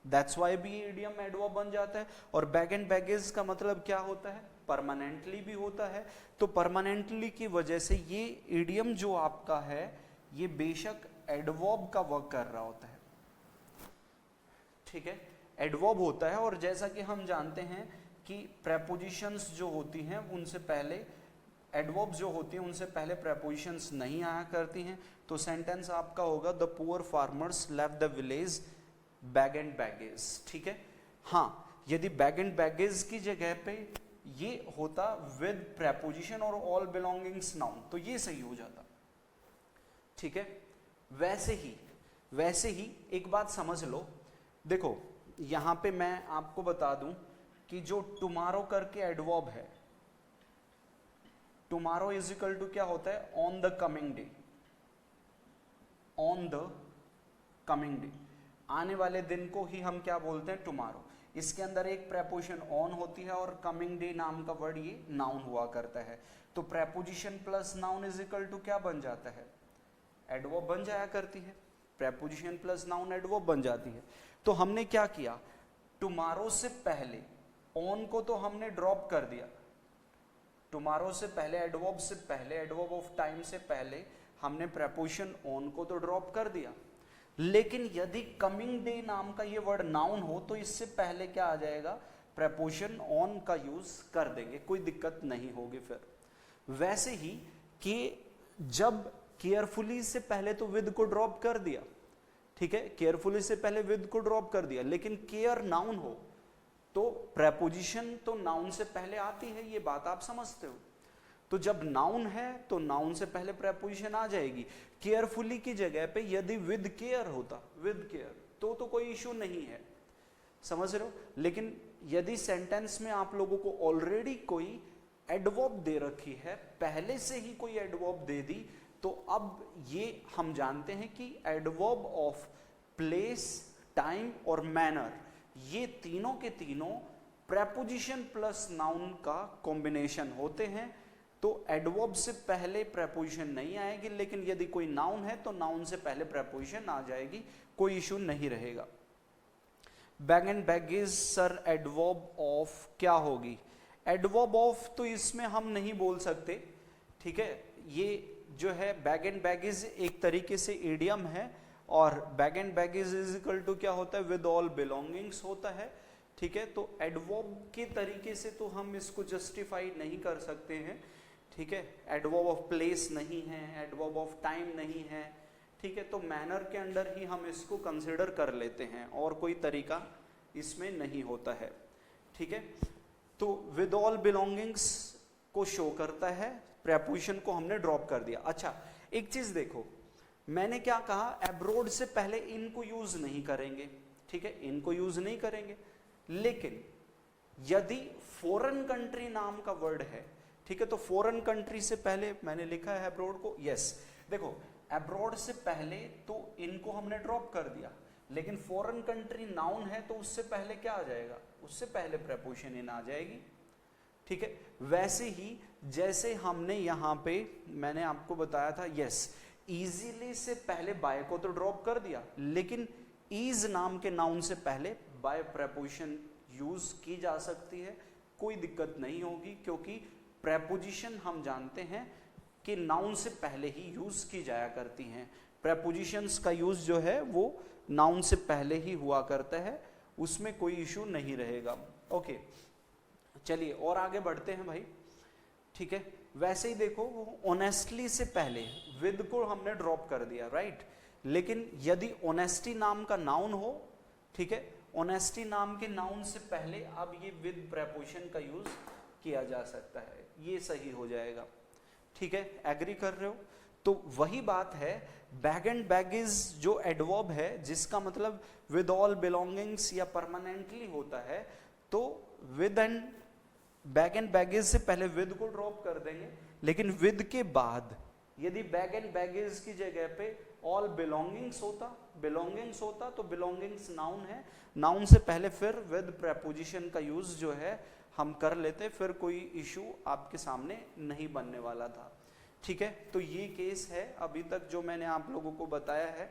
S1: that's why भी इडियम एडवर्ब बन जाता है। और बैग एंड बैगेज का मतलब क्या होता है, परमानेंटली भी होता है। तो परमानेंटली की वजह से ये इडियम जो आपका है, ये बेशक एडवर्ब का वर्क कर रहा होता है, ठीक है, एडवर्ब होता है। और जैसा कि हम जानते हैं कि प्रेपोजिशंस जो होती हैं उनसे पहले, एडवर्ब जो होती हैं उनसे पहले प्रेपोजिशंस नहीं आया करती हैं। तो सेंटेंस आपका होगा the poor farmers left the village bag and baggage, ठीक है। हाँ, यदि बैग एंड बैगेज की जगह पे ये होता विद प्रेपोजिशन और ऑल बिलोंगिंग्स नाउन, तो ये सही हो जाता, ठीक है। वैसे ही एक बात समझ लो, देखो यहां पे मैं आपको बता दूं कि जो टुमारो करके एडवर्ब है, टुमारो इज इक्वल टू क्या होता है, on the coming day, on the coming day. आने वाले दिन को ही हम क्या बोलते हैं, टुमारो। इसके अंदर एक प्रेपोजिशन ऑन होती है और कमिंग डे नाम का वर्ड ये नाउन हुआ करता है। तो preposition plus noun is equal to क्या बन जाता है, एडवर्ब बन जाया करती है। प्रेपोजिशन प्लस नाउन एडवर्ब बन जाती है। तो हमने क्या किया, टुमारो से पहले ऑन को तो हमने ड्रॉप कर दिया, टुमारो से पहले, एडवर्ब से पहले, एडवर्ब ऑफ टाइम से पहले हमने प्रेपोजिशन ऑन को तो ड्रॉप कर दिया। लेकिन यदि कमिंग डे नाम का ये वर्ड नाउन हो तो इससे पहले क्या आ जाएगा, प्रेपोजिशन ऑन का यूज कर देंगे, कोई दिक्कत नहीं होगी फिर। वैसे ही कि जब केयरफुली से पहले तो विद को ड्रॉप कर दिया, ठीक है, केयरफुली से पहले विद को ड्रॉप कर दिया, लेकिन केयर नाउन हो तो प्रेपोजिशन तो नाउन से पहले आती है, ये बात आप समझते हो। तो जब नाउन है तो नाउन से पहले प्रेपोजिशन आ जाएगी। केयरफुली की जगह पे यदि विद केयर होता, विद केयर, तो कोई इशू नहीं है, समझ रहे हो। लेकिन यदि सेंटेंस में आप लोगों को ऑलरेडी कोई एडवर्ब दे रखी है, पहले से ही कोई एडवर्ब दे दी, तो अब ये हम जानते हैं कि एडवर्ब ऑफ प्लेस, टाइम और मैनर, ये तीनों के तीनों प्रेपोजिशन प्लस नाउन का कॉम्बिनेशन होते हैं। तो एडवर्ब से पहले प्रेपोजिशन नहीं आएगी, लेकिन यदि कोई नाउन है तो नाउन से पहले प्रेपोजिशन आ जाएगी, कोई इशू नहीं रहेगा। Bag and baggage sir adverb of क्या होगी, एडवर्ब ऑफ तो इसमें हम नहीं बोल सकते, ठीक है। ये जो है बैग एंड बैगेज एक तरीके से इडियम है, और bag and baggage is equal to क्या होता है, विद ऑल बिलोंगिंग्स होता है, ठीक है। तो एडवर्ब के तरीके से तो हम इसको जस्टिफाई नहीं कर सकते हैं, ठीक है। एडवर्ब ऑफ प्लेस नहीं है, एडवर्ब ऑफ टाइम नहीं है, ठीक है। तो मैनर के अंडर ही हम इसको कंसिडर कर लेते हैं, और कोई तरीका इसमें नहीं होता है, ठीक है। तो विद ऑल बिलोंगिंग्स को शो करता है, प्रेपोजिशन को हमने ड्रॉप कर दिया। अच्छा, एक चीज देखो, मैंने क्या कहा, एब्रोड से पहले इनको यूज नहीं करेंगे, ठीक है, इनको यूज नहीं करेंगे। लेकिन यदि फॉरेन कंट्री नाम का वर्ड है, ठीक है, तो फॉरेन कंट्री से पहले मैंने लिखा है अब्रॉड को, यस, देखो अब्रॉड से पहले तो इनको हमने ड्रॉप कर दिया, लेकिन फॉरेन कंट्री नाउन है तो उससे पहले क्या आ जाएगा, उससे पहले प्रेपोजिशन इन आ जाएगी, ठीक है। वैसे ही जैसे हमने यहाँ पे मैंने आपको बताया था, यस, इजीली से पहले बाय को तो ड्रॉप कर दिया, लेकिन ईज नाम के नाउन से पहले बाय प्रेपोजिशन यूज की जा सकती है, कोई दिक्कत नहीं होगी, क्योंकि प्रेपोजिशन हम जानते हैं कि नाउन से पहले ही यूज की जाया करती हैं। प्रेपोजिशंस का यूज जो है वो नाउन से पहले ही हुआ करता है, उसमें कोई इशू नहीं रहेगा। ओके, चलिए और आगे बढ़ते हैं भाई, ठीक है। वैसे ही देखो, ऑनेस्टली से पहले विद को हमने ड्रॉप कर दिया, राइट, लेकिन यदि ऑनेस्टी नाम का नाउन हो, ठीक है, ऑनेस्टी नाम के नाउन से पहले अब ये विद प्रेपोजिशन का यूज किया जा सकता है, ये सही हो जाएगा, ठीक है, एग्री कर रहे हो। तो वही बात है, बैग एंड बैगेज जो एडवर्ब है, जिसका मतलब विद ऑल बिलोंगिंग्स या परमानेंटली होता है, तो with and bag and baggage से पहले विद को ड्रॉप कर देंगे, लेकिन विद के बाद यदि बैग एंड बैगेज की जगह पे ऑल बिलोंगिंग्स होता तो बिलोंगिंग्स नाउन है, नाउन से पहले फिर विद प्रेपोजिशन का यूज जो है हम कर लेते, फिर कोई इशू आपके सामने नहीं बनने वाला था, ठीक है। तो ये केस है अभी तक जो मैंने आप लोगों को बताया है।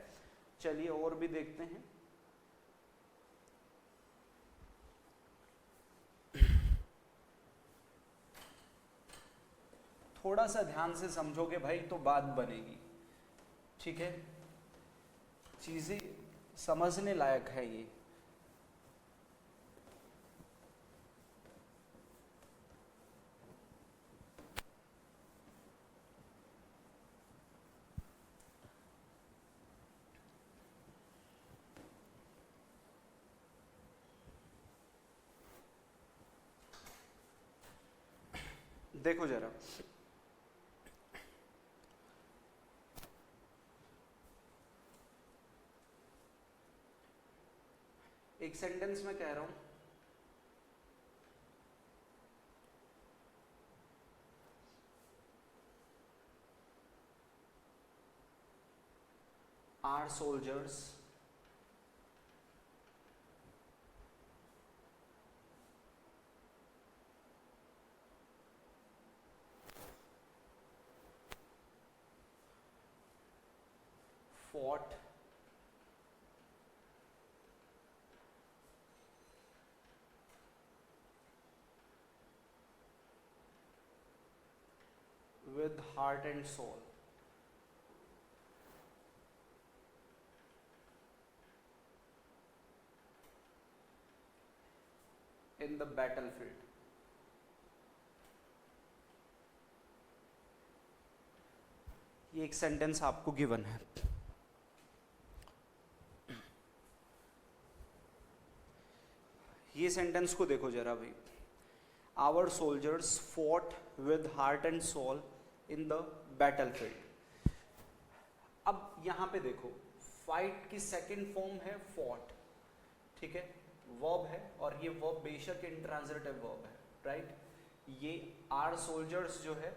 S1: चलिए और भी देखते हैं। थोड़ा सा ध्यान से समझोगे भाई तो बात बनेगी, ठीक है, चीजें समझने लायक है ये। देखो जरा, एक सेंटेंस में कह रहा हूं, our soldiers fought with heart and soul. In the battlefield. ये एक सेंटेंस आपको गिवन है. ये सेंटेंस को देखो जरा भाई. Our soldiers fought with heart and soul in the battlefield. अब यहां पे देखो, फाइट की सेकंड फॉर्म है फॉट, ठीक है, वर्ब है, और ये वर्ब बेशक इंट्रांजिटिव वर्ब है, राइट. ये आर सोल्जर्स जो है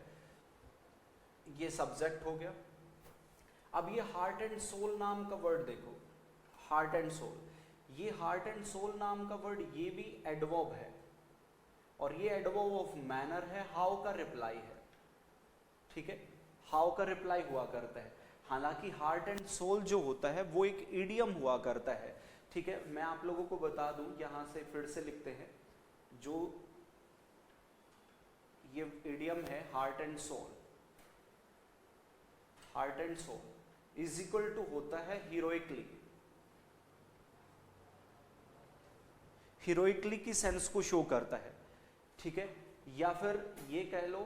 S1: ये सब्जेक्ट हो गया. अब ये हार्ट एंड सोल नाम का वर्ड देखो, हार्ट एंड सोल, ये हार्ट एंड सोल नाम का वर्ड ये भी एडवर्ब है, और ये एडवर्ब ऑफ मैनर है, हाउ का रिप्लाई है, ठीक है, हाउ का रिप्लाई हुआ करता है. हालांकि हार्ट एंड सोल जो होता है वो एक इडियम हुआ करता है, ठीक है. मैं आप लोगों को बता दूं, यहां से फिर से लिखते हैं, जो ये इडियम है heart and soul, heart and soul is equal to होता है हीरोइकली. हीरोइकली की सेंस को शो करता है, ठीक है, या फिर ये कह लो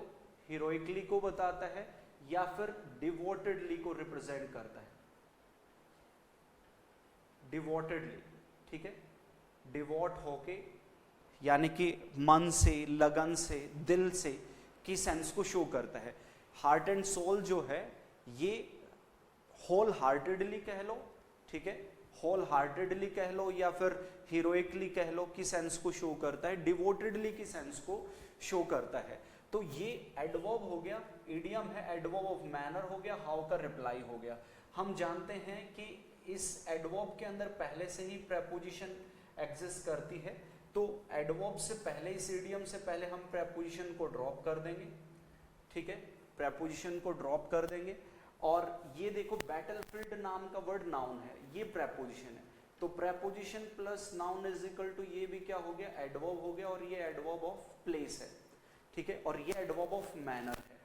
S1: हीरोइकली को बताता है, या फिर डिवोटेडली को रिप्रेजेंट करता है, डिवोटेडली, ठीक है, डिवोट होके यानी कि मन से, लगन से, दिल से की सेंस को शो करता है. हार्ट एंड सोल जो है ये होल हार्टेडली कह लो, ठीक है, होल हार्टेडली कह लो या फिर हीरोइकली कह लो की सेंस को शो करता है, डिवोटेडली की सेंस को शो करता है. तो ये एडवर्ब हो गया, इडियम है, एडवर्ब ऑफ मैनर हो गया, हाउ का रिप्लाई हो गया. हम जानते हैं कि इस एडवर्ब के अंदर पहले से ही प्रेपोजिशन एग्जिस्ट करती है, तो एडवर्ब से पहले, इस इडियम से पहले हम प्रेपोजिशन को ड्रॉप कर देंगे, ठीक है, प्रेपोजिशन को ड्रॉप कर देंगे. और ये देखो बैटलफील्ड नाम का वर्ड नाउन है, ये प्रेपोजिशन है, तो preposition plus noun is equal to ये भी क्या हो गया, एडवर्ब हो गया, और ये एडवर्ब ऑफ प्लेस है, ठीक है, और ये एडवर्ब ऑफ मैनर है,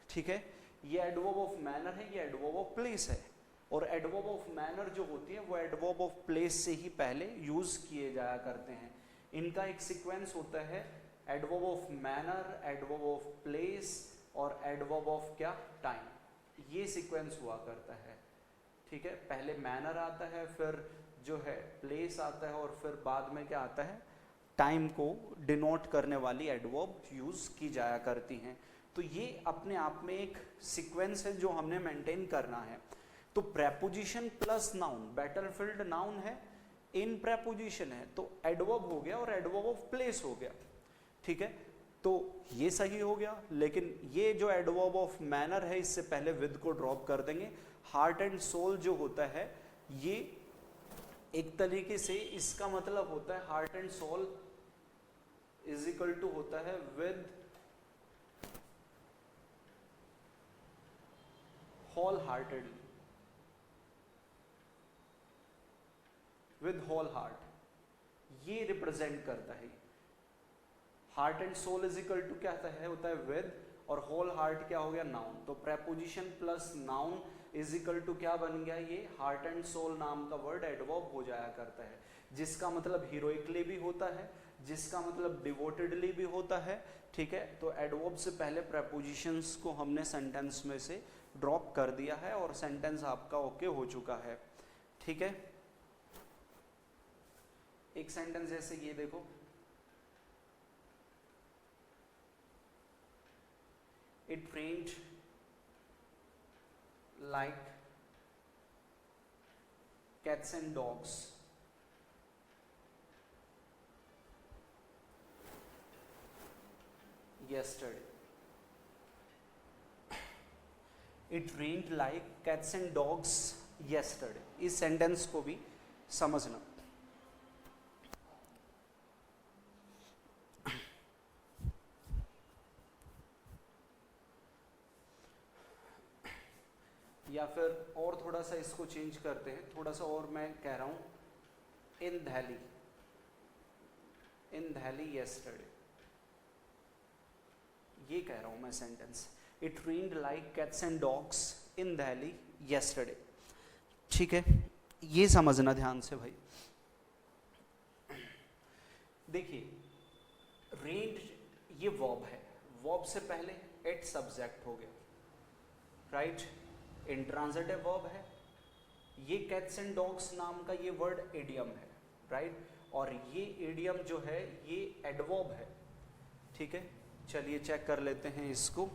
S1: ठीक है, ये एडवर्ब ऑफ मैनर है, ये एडवर्ब ऑफ प्लेस है. और एडवर्ब ऑफ मैनर जो होती है वो एडवर्ब ऑफ प्लेस से ही पहले यूज किए जाया करते हैं. इनका एक सीक्वेंस होता है, adverb of manner, adverb of place और एडवर्ब ऑफ क्या, टाइम. ये सीक्वेंस हुआ करता है, ठीक है. पहले मैनर आता है, फिर जो है प्लेस आता है, और फिर बाद में क्या आता है, टाइम को डिनोट करने वाली एडवर्ब यूज की जाया करती हैं. तो ये अपने आप में एक सीक्वेंस है जो हमने मेंटेन करना है. तो preposition plus noun, battlefield noun है, इन प्रेपोजिशन है, तो एडवर्ब हो गया और एडवर्ब ऑफ प्लेस हो गया, ठीक है. तो ये सही हो गया, लेकिन ये जो एडवर्ब ऑफ मैनर है इससे पहले विद को ड्रॉप कर देंगे. हार्ट एंड सोल जो होता है ये एक तरीके से इसका मतलब होता है heart and soul is equal to होता है with whole heartedly, with whole heart, ये रिप्रेजेंट करता है. Heart and soul is equal to क्या होता है विद, और होल हार्ट क्या हो गया, नाउन. तो preposition plus noun is equal to क्या बन गया, ये हार्ट एंड सोल नाम का वर्ड एडवर्ब हो जाया करता है, जिसका मतलब हीरोइकली भी होता है, जिसका मतलब डिवोटेडली भी होता है, ठीक है. तो एडवर्ब से पहले प्रेपोजिशंस को हमने सेंटेंस में से ड्रॉप कर दिया है और सेंटेंस आपका ओके हो चुका है, ठीक है. एक सेंटेंस जैसे ये देखो, it rained like cats and dogs yesterday. It rained like cats and dogs yesterday. इस सेंटेंस को भी समझना. या फिर और थोड़ा सा इसको चेंज करते हैं, थोड़ा सा और मैं कह रहा हूँ, इन दिल्ली yesterday, ये कह रहा हूँ मैं sentence, it rained like cats and dogs in Delhi yesterday। ठीक है, ये समझना ध्यान से भाई। देखिए रेन्ड ये वर्ब है, वर्ब से पहले एट सब्जेक्ट हो गया, राइट, इंट्रांजिटिव वर्ब है। ये कैट्स एंड डॉग्स नाम का ये वर्ड एडियम है, राइट, और ये एडियम जो है ये एडवर्ब है। ठीक है, चलिए चेक कर लेते हैं इसको।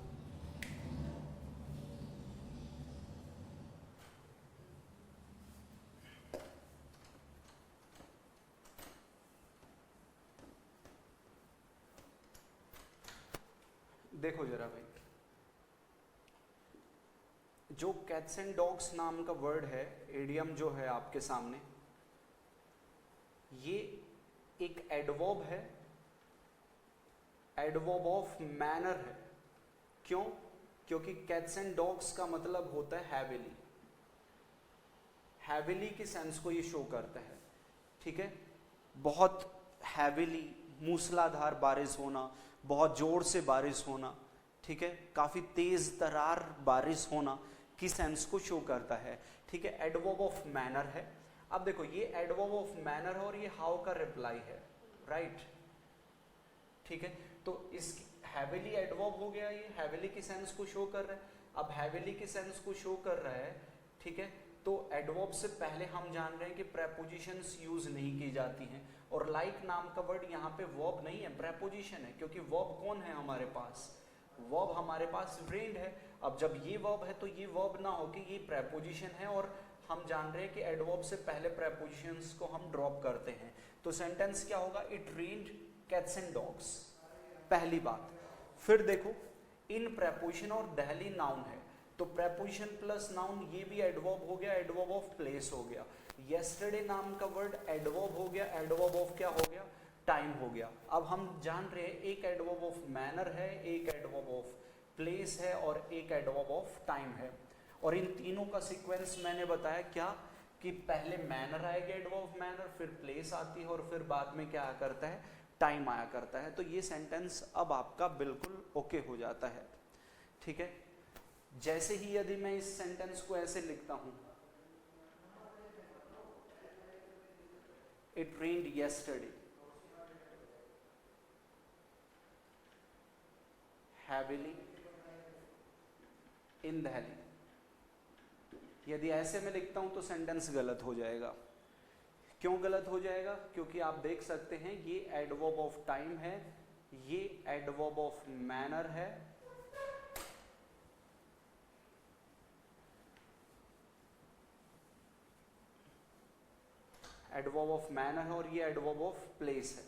S1: देखो जरा भाई, जो कैट्स एंड डॉग्स नाम का वर्ड है, एडियम जो है आपके सामने, ये एक एडवर्ब है, एडवर्ब ऑफ मैनर है। क्यों? क्योंकि कैट्स एंड डॉग्स का मतलब होता है हैविली, हैविली की सेंस को ये शो करता है। ठीक है, बहुत हैविली, मूसलाधार बारिश होना, बहुत जोर से बारिश होना, ठीक है, काफी तेज तरार बारिश होना की सेंस को शो करता है। ठीक है, एडवर्ब ऑफ मैनर है। अब देखो ये एडवर्ब ऑफ मैनर है और ये हाउ का रिप्लाई है, राइट। ठीक है, तो इस हैविली एडवर्ब हो गया, ये हैविली की सेंस को शो कर रहा है। अब हैविली की सेंस को शो कर रहा है, ठीक है, तो एडवर्ब से पहले हम जान रहे हैं कि प्रेपोजिशंस यूज नहीं की जाती हैं, और लाइक नाम का वर्ड यहाँ पे वर्ब नहीं है, प्रेपोजिशन है, क्योंकि वर्ब कौन है हमारे पास, वर्ब हमारे पास रेन्ड है। अब जब ये वर्ब है तो ये वर्ब ना हो कि ये प्रेपोजिशन है, और हम जान रहे हैं कि एडवर्ब से पहले प्रेपोजिशंस को हम ड्रॉप करते हैं। तो सेंटेंस क्या होगा, it rained cats and dogs, पहली बात। फिर देखो इन प्रेपोजिशन और दिल्ली नाउन है, तो प्रेपोजिशन प्लस नाउन ये भी एडवर्ब हो गया, एडवर्ब ऑफ प्लेस हो गया। येस्टरडे नाम का वर्ड एडवर्ब हो गया, एडवर्ब ऑफ क्या हो गया, टाइम हो गया। अब हम जान रहे हैं एक एडवर्ब ऑफ मैनर है, एक एडवर्ब ऑफ प्लेस है और एक एडवर्ब ऑफ टाइम है। और इन तीनों का सीक्वेंस मैंने बताया क्या, कि पहले मैनर आएगा एडवर्ब ऑफ मैनर, फिर प्लेस आती है और फिर बाद में क्या करता है, टाइम आया करता है। तो ये सेंटेंस अब आपका बिल्कुल ओके हो जाता है। ठीक है, जैसे ही यदि मैं इस सेंटेंस को ऐसे लिखता हूं, इट रेन्ड येस्टरडे, हैविली इन दिल्ली, यदि ऐसे में लिखता हूं तो सेंटेंस गलत हो जाएगा। क्यों गलत हो जाएगा? क्योंकि आप देख सकते हैं ये एडवर्ब ऑफ टाइम है, ये एडवर्ब ऑफ मैनर है, एडवर्ब ऑफ मैनर है, और ये एडवर्ब ऑफ प्लेस है,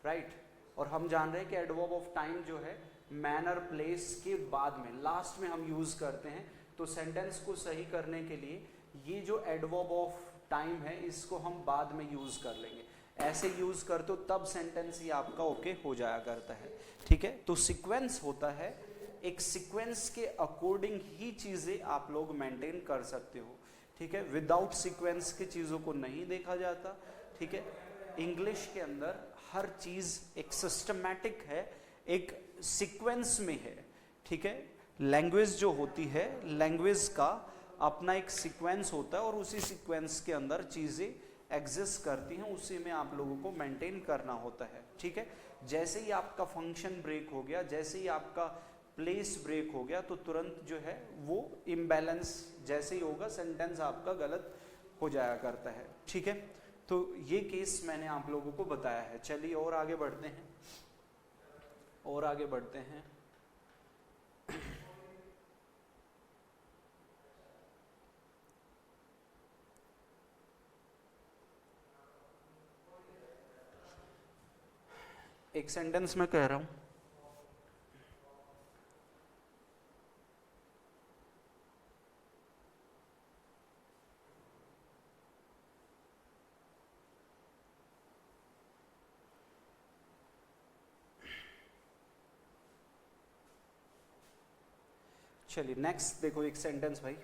S1: राइट। और हम जान रहे हैं कि एडवर्ब ऑफ टाइम जो है मैनर प्लेस के बाद में लास्ट में हम यूज करते हैं। तो सेंटेंस को सही करने के लिए ये जो एडवर्ब ऑफ टाइम है इसको हम बाद में यूज कर लेंगे, ऐसे यूज करते हो तब सेंटेंस ही आपका ओके हो जाया करता है। ठीक है, तो सीक्वेंस होता है, एक सीक्वेंस के अकॉर्डिंग ही चीजें आप लोग मेंटेन कर सकते हो। ठीक है, विदाउट सीक्वेंस की चीजों को नहीं देखा जाता। ठीक है, इंग्लिश के अंदर हर चीज एक सिस्टमैटिक है, एक सीक्वेंस में है। ठीक है, लैंग्वेज जो होती है, लैंग्वेज का अपना एक सीक्वेंस होता है और उसी सीक्वेंस के अंदर चीजें एग्जिस्ट करती हैं, उसी में आप लोगों को मेंटेन करना होता है। ठीक है, जैसे ही आपका फंक्शन ब्रेक हो गया, जैसे ही आपका प्लेस ब्रेक हो गया, तो तुरंत जो है वो इम्बैलेंस जैसे ही होगा सेंटेंस आपका गलत हो जाया करता है। ठीक है, तो ये केस मैंने आप लोगों को बताया है। चलिए और आगे बढ़ते हैं, और आगे बढ़ते हैं। एक सेंटेंस में कह रहा हूं, चलिए नेक्स्ट देखो एक सेंटेंस भाई,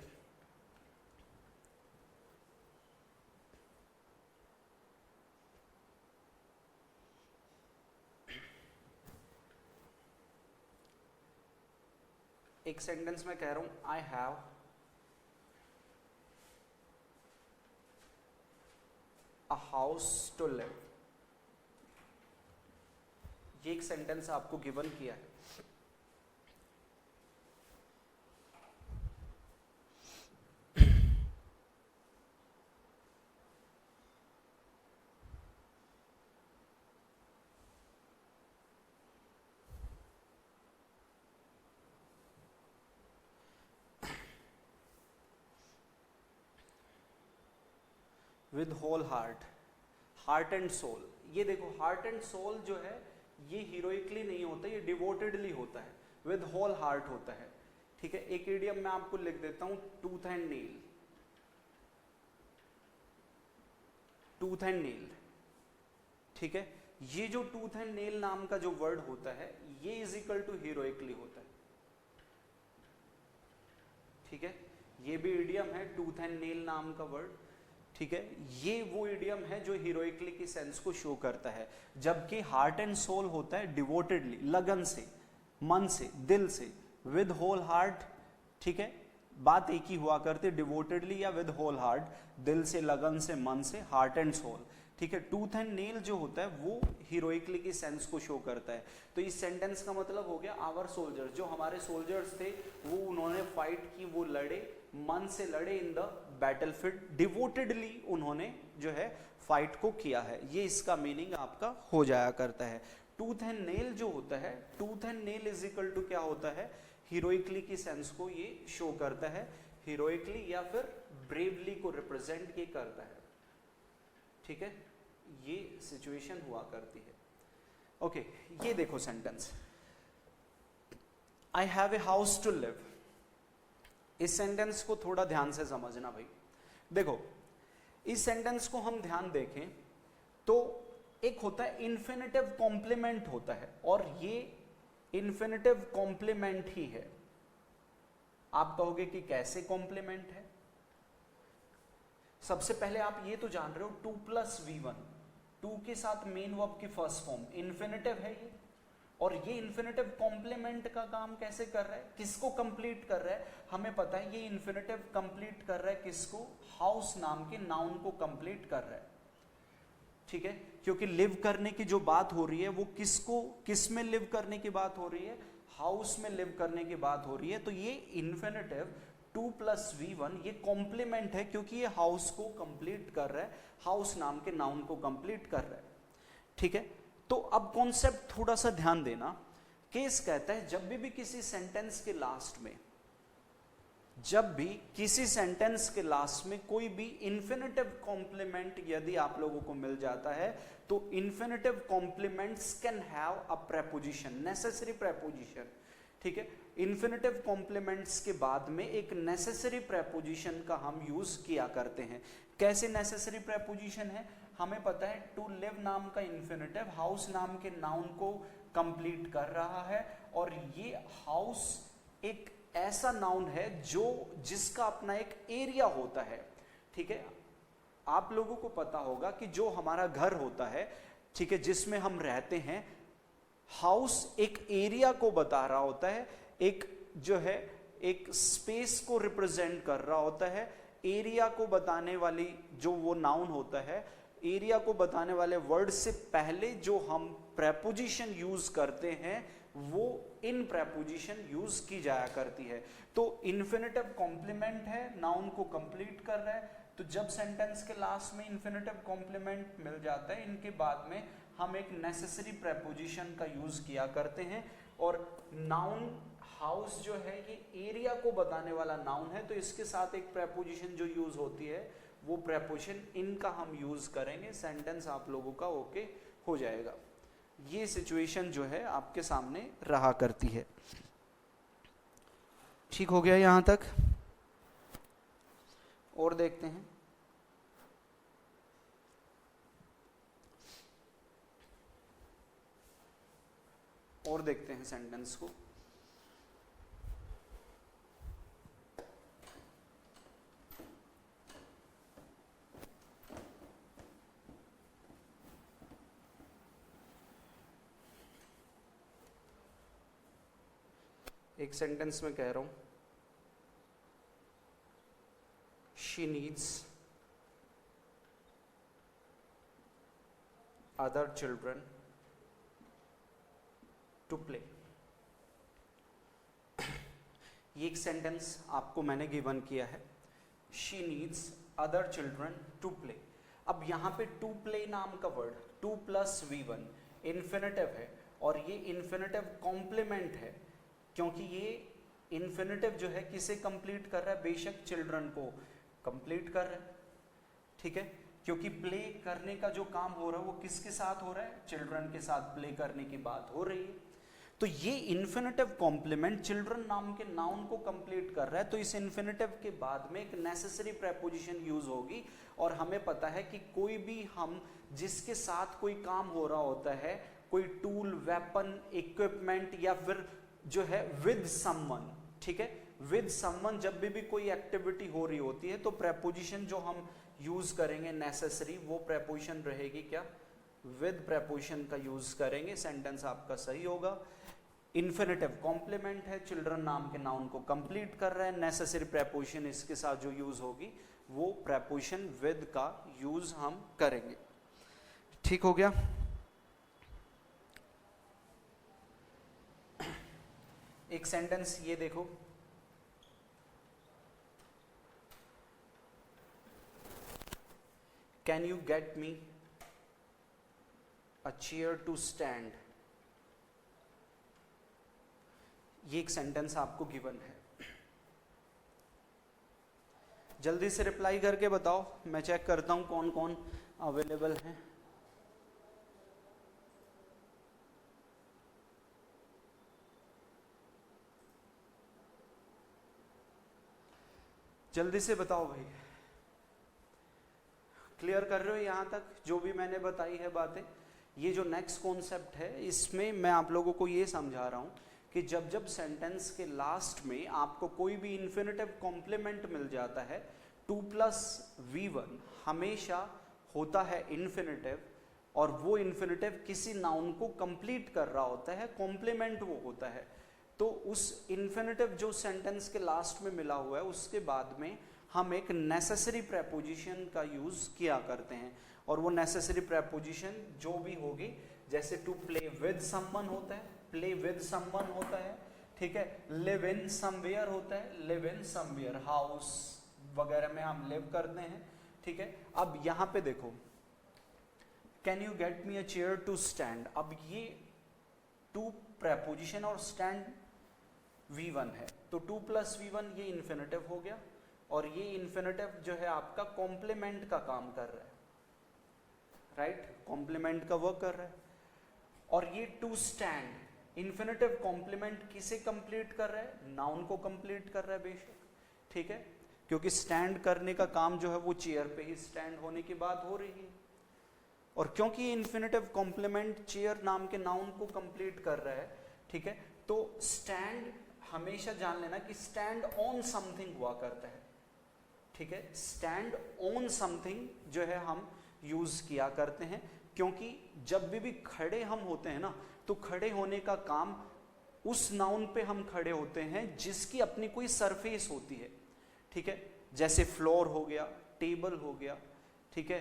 S1: एक सेंटेंस में कह रहा हूं I have a house to live, ये एक सेंटेंस आपको गिवन किया है। With whole heart and soul. ये देखो हार्ट एंड सोल जो है ये हीरोइकली नहीं होता, ये डिवोटेडली होता है, विद होल हार्ट होता है। ठीक है, एक इडियम मैं आपको लिख देता हूं, tooth and nail. Tooth and nail, ठीक है, ये जो टूथ एंड नेल नाम का जो वर्ड होता है ये इज इक्वल टू हीरोइकली होता है। ठीक है, ये भी इडियम है टूथ एंड नेल नाम का वर्ड। ठीक है, ये वो इडियम है जो हीरोइकली की सेंस को शो करता है, जबकि हार्ट एंड सोल होता है डिवोटेडली, लगन से, मन से, दिल से, विद होल हार्ट। ठीक है, बात एक ही हुआ करती है, डिवोटेडली या विद होल हार्ट, दिल से, लगन से, मन से, हार्ट एंड सोल। ठीक है, टूथ एंड नेल जो होता है वो हीरोइकली की सेंस को शो करता है। तो इस सेंटेंस का मतलब हो गया आवर सोल्जर्स, जो हमारे सोल्जर्स थे वो उन्होंने फाइट की, वो लड़े, मन से लड़े इन द बैटलफील्ड, डिवोटेडली उन्होंने जो है फाइट को किया है। ये इसका मीनिंग आपका हो जाया करता है। टूथ एंड नेल जो होता है, tooth and nail is equal to क्या होता है, हीरोइकली की सेंस को ये शो करता है, हीरोइकली या फिर ब्रेवली को रिप्रेजेंट ये करता है। ठीक है, ये सिचुएशन हुआ करती है। ओके, ये देखो sentence, I have a house to live. इस सेंटेंस को थोड़ा ध्यान से समझना भाई। देखो इस सेंटेंस को हम ध्यान देखें तो एक होता है इन्फिनिटिव कॉम्प्लीमेंट होता है, और ये इन्फिनिटिव कॉम्प्लीमेंट ही है। आप कहोगे कि कैसे कॉम्प्लीमेंट है? सबसे पहले आप ये तो जान रहे हो 2 + V1, 2 के साथ मेन वर्ब की फर्स्ट फॉर्म, इन्फिनिटिव है ये, और ये इन्फिनिटिव कॉम्प्लीमेंट का काम कैसे कर रहा है, किसको कंप्लीट कर रहा है? हमें पता है ये इन्फिनिटिव कंप्लीट कर रहा है किसको, हाउस नाम के नाउन को कंप्लीट कर रहा है। ठीक है, क्योंकि लिव करने की जो बात हो रही है वो किसको, किस में लिव करने की बात हो रही है, हाउस में लिव करने की बात हो रही है। तो ये इन्फिनिटिव 2 + V1 ये कॉम्प्लीमेंट है, क्योंकि ये हाउस को कंप्लीट कर रहा है, हाउस नाम के नाउन को कंप्लीट कर रहा है। ठीक है, तो अब कॉन्सेप्ट थोड़ा सा ध्यान देना। केस कहता है जब भी किसी सेंटेंस के लास्ट में, जब भी किसी सेंटेंस के लास्ट में कोई भी इन्फिनिटिव कॉम्प्लीमेंट यदि आप लोगों को मिल जाता है, तो infinitive complements can have a preposition, necessary preposition. ठीक है, इन्फिनिटिव कॉम्प्लीमेंट्स के बाद में एक नेसेसरी प्रेपोजिशन का हम यूज किया करते हैं। कैसे नेसेसरी प्रेपोजिशन है? हमें पता है टू लिव नाम का इन्फिनिटिव हाउस नाम के नाउन को कंप्लीट कर रहा है, और ये हाउस एक ऐसा नाउन है जो जिसका अपना एक एरिया होता है। ठीक है, आप लोगों को पता होगा कि जो हमारा घर होता है, ठीक है, जिसमें हम रहते हैं, हाउस एक एरिया को बता रहा होता है, एक जो है एक स्पेस को रिप्रेजेंट कर रहा होता है। एरिया को बताने वाली जो वो नाउन होता है, एरिया को बताने वाले वर्ड से पहले जो हम प्रेपोजिशन यूज करते हैं वो इन प्रेपोजिशन यूज की जाया करती है। तो इन्फिनिटिव कॉम्प्लीमेंट है, नाउन को कंप्लीट कर रहा है, तो जब सेंटेंस के लास्ट में इन्फिनिटिव कॉम्प्लीमेंट मिल जाता है, इनके बाद में हम एक नेसेसरी प्रेपोजिशन का यूज किया करते हैं। और नाउन हाउस जो है ये एरिया को बताने वाला नाउन है, तो इसके साथ एक प्रेपोजिशन जो यूज होती है वो प्रेपोजिशन इनका हम यूज करेंगे, सेंटेंस आप लोगों का ओके हो जाएगा। ये सिचुएशन जो है आपके सामने रहा करती है। ठीक हो गया यहां तक? और देखते हैं। और देखते हैं सेंटेंस को। एक सेंटेंस में कह रहा हूं, she needs other children to play. ये एक सेंटेंस आपको मैंने गिवन किया है, she needs other children to play. अब यहाँ पे टू प्ले नाम का वर्ड 2 + V1 इन्फिनेटिव है, और ये इन्फिनेटिव कॉम्प्लीमेंट है, क्योंकि ये इन्फिनेटिव जो है किसे कंप्लीट कर रहा है, बेशक चिल्ड्रन को कंप्लीट कर रहा है, ठीक है, क्योंकि प्ले करने का जो काम हो रहा है वो किसके साथ हो रहा है, चिल्ड्रन के साथ प्ले करने की बात हो रही है। तो ये इन्फिनेटिव कॉम्प्लीमेंट चिल्ड्रन नाम के नाउन को कंप्लीट कर रहा है, तो इस इन्फिनेटिव के बाद में एक नेसेसरी प्रेपोजिशन यूज होगी। और हमें पता है कि कोई भी हम जिसके साथ कोई काम हो रहा होता है, कोई टूल, वेपन, इक्विपमेंट, या फिर जो है विद समवन, ठीक है, विद समवन, जब भी कोई एक्टिविटी हो रही होती है तो प्रेपोजिशन जो हम यूज करेंगे नेसेसरी, वो प्रेपोजिशन रहेगी क्या, विद प्रेपोजिशन का यूज करेंगे। सेंटेंस आपका सही होगा। इन्फिनेटिव कॉम्प्लीमेंट है, चिल्ड्रन नाम के नाउन को कंप्लीट कर रहा है, नेसेसरी प्रेपोजिशन इसके साथ जो यूज होगी वो प्रेपोजिशन विद का यूज हम करेंगे। ठीक हो गया। एक सेंटेंस ये देखो, can you get me a chair to stand. ये एक सेंटेंस आपको गिवन है, जल्दी से रिप्लाई करके बताओ, मैं चेक करता हूं कौन कौन अवेलेबल है। जल्दी से बताओ भाई, क्लियर कर रहे हो यहां तक जो भी मैंने बताई है बातें। ये जो नेक्स्ट कॉन्सेप्ट है, इसमें मैं आप लोगों को ये समझा रहा हूं कि जब जब सेंटेंस के लास्ट में आपको कोई भी इन्फिनेटिव कॉम्प्लीमेंट मिल जाता है, 2 + V1 हमेशा होता है इन्फिनेटिव, और वो इन्फिनेटिव किसी नाउन को कंप्लीट कर रहा होता है, कॉम्प्लीमेंट वो होता है। तो उस इन्फिनेटिव जो सेंटेंस के लास्ट में मिला हुआ है, उसके बाद में हम एक नेसेसरी प्रेपोजिशन का यूज किया करते हैं, और वो नेसेसरी प्रेपोजिशन जो भी होगी, जैसे टू प्ले विद समवन होता है, प्ले विद समवन होता है, ठीक है, लिव इन समवेयर होता है, लिव इन समवेयर, हाउस वगैरह में हम लिव करते हैं, ठीक है। अब यहां पे देखो, can you get me a chair to stand. अब ये टू प्रेपोजिशन और स्टैंड V1 है, तो 2 + V1 ये इन्फिनेटिव हो गया, और ये इन्फिनेटिव जो है आपका कॉम्प्लीमेंट का काम कर रहा है, राइट, कॉम्प्लीमेंट का वर्क कर रहा है। और ये टू स्टैंड इन्फिनेटिव कॉम्प्लीमेंट किसे कंप्लीट कर रहा है, नाउन को कंप्लीट कर रहा है बेशक, ठीक है, क्योंकि स्टैंड करने का काम जो है वो चेयर पे ही स्टैंड होने की बात हो रही है। और क्योंकि इन्फिनेटिव कॉम्प्लीमेंट चेयर नाम के नाउन को कंप्लीट कर रहा है, ठीक है, तो स्टैंड हमेशा जान लेना कि स्टैंड ऑन समथिंग हुआ करता है, ठीक है, स्टैंड ऑन समथिंग जो है हम यूज किया करते हैं, क्योंकि जब भी खड़े हम होते हैं ना, तो खड़े होने का काम उस नाउन पे हम खड़े होते हैं जिसकी अपनी कोई सरफेस होती है, ठीक है, जैसे फ्लोर हो गया, टेबल हो गया, ठीक है,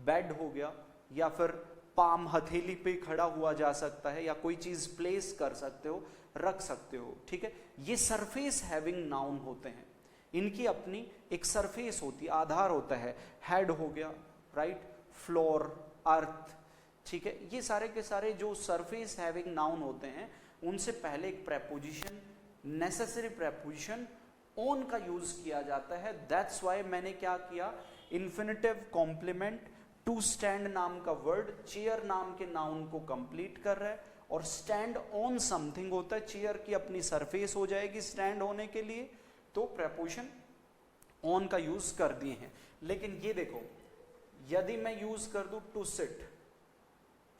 S1: बेड हो गया, या फिर पाम हथेली पे खड़ा हुआ जा सकता है, या कोई चीज प्लेस कर सकते हो, रख सकते हो, ठीक है। ये सरफेस हैविंग नाउन होते हैं, इनकी अपनी एक सरफेस होती है, आधार होता है, हेड हो गया, राइट, फ्लोर, अर्थ, ठीक है, ये सारे के सारे जो सरफेस हैविंग नाउन होते हैं, उनसे पहले एक प्रेपोजिशन, नेसेसरी प्रेपोजिशन ऑन का यूज किया जाता है। दैट्स वाई मैंने क्या किया, इन्फिनेटिव कॉम्प्लीमेंट टू स्टैंड नाम का वर्ड चेयर नाम के नाउन को कंप्लीट कर रहा है, और स्टैंड ऑन समथिंग होता है, चेयर की अपनी सरफेस हो जाएगी स्टैंड होने के लिए, तो प्रेपोजिशन ऑन का यूज कर दिए हैं। लेकिन ये देखो, यदि मैं यूज कर दूं टू सिट,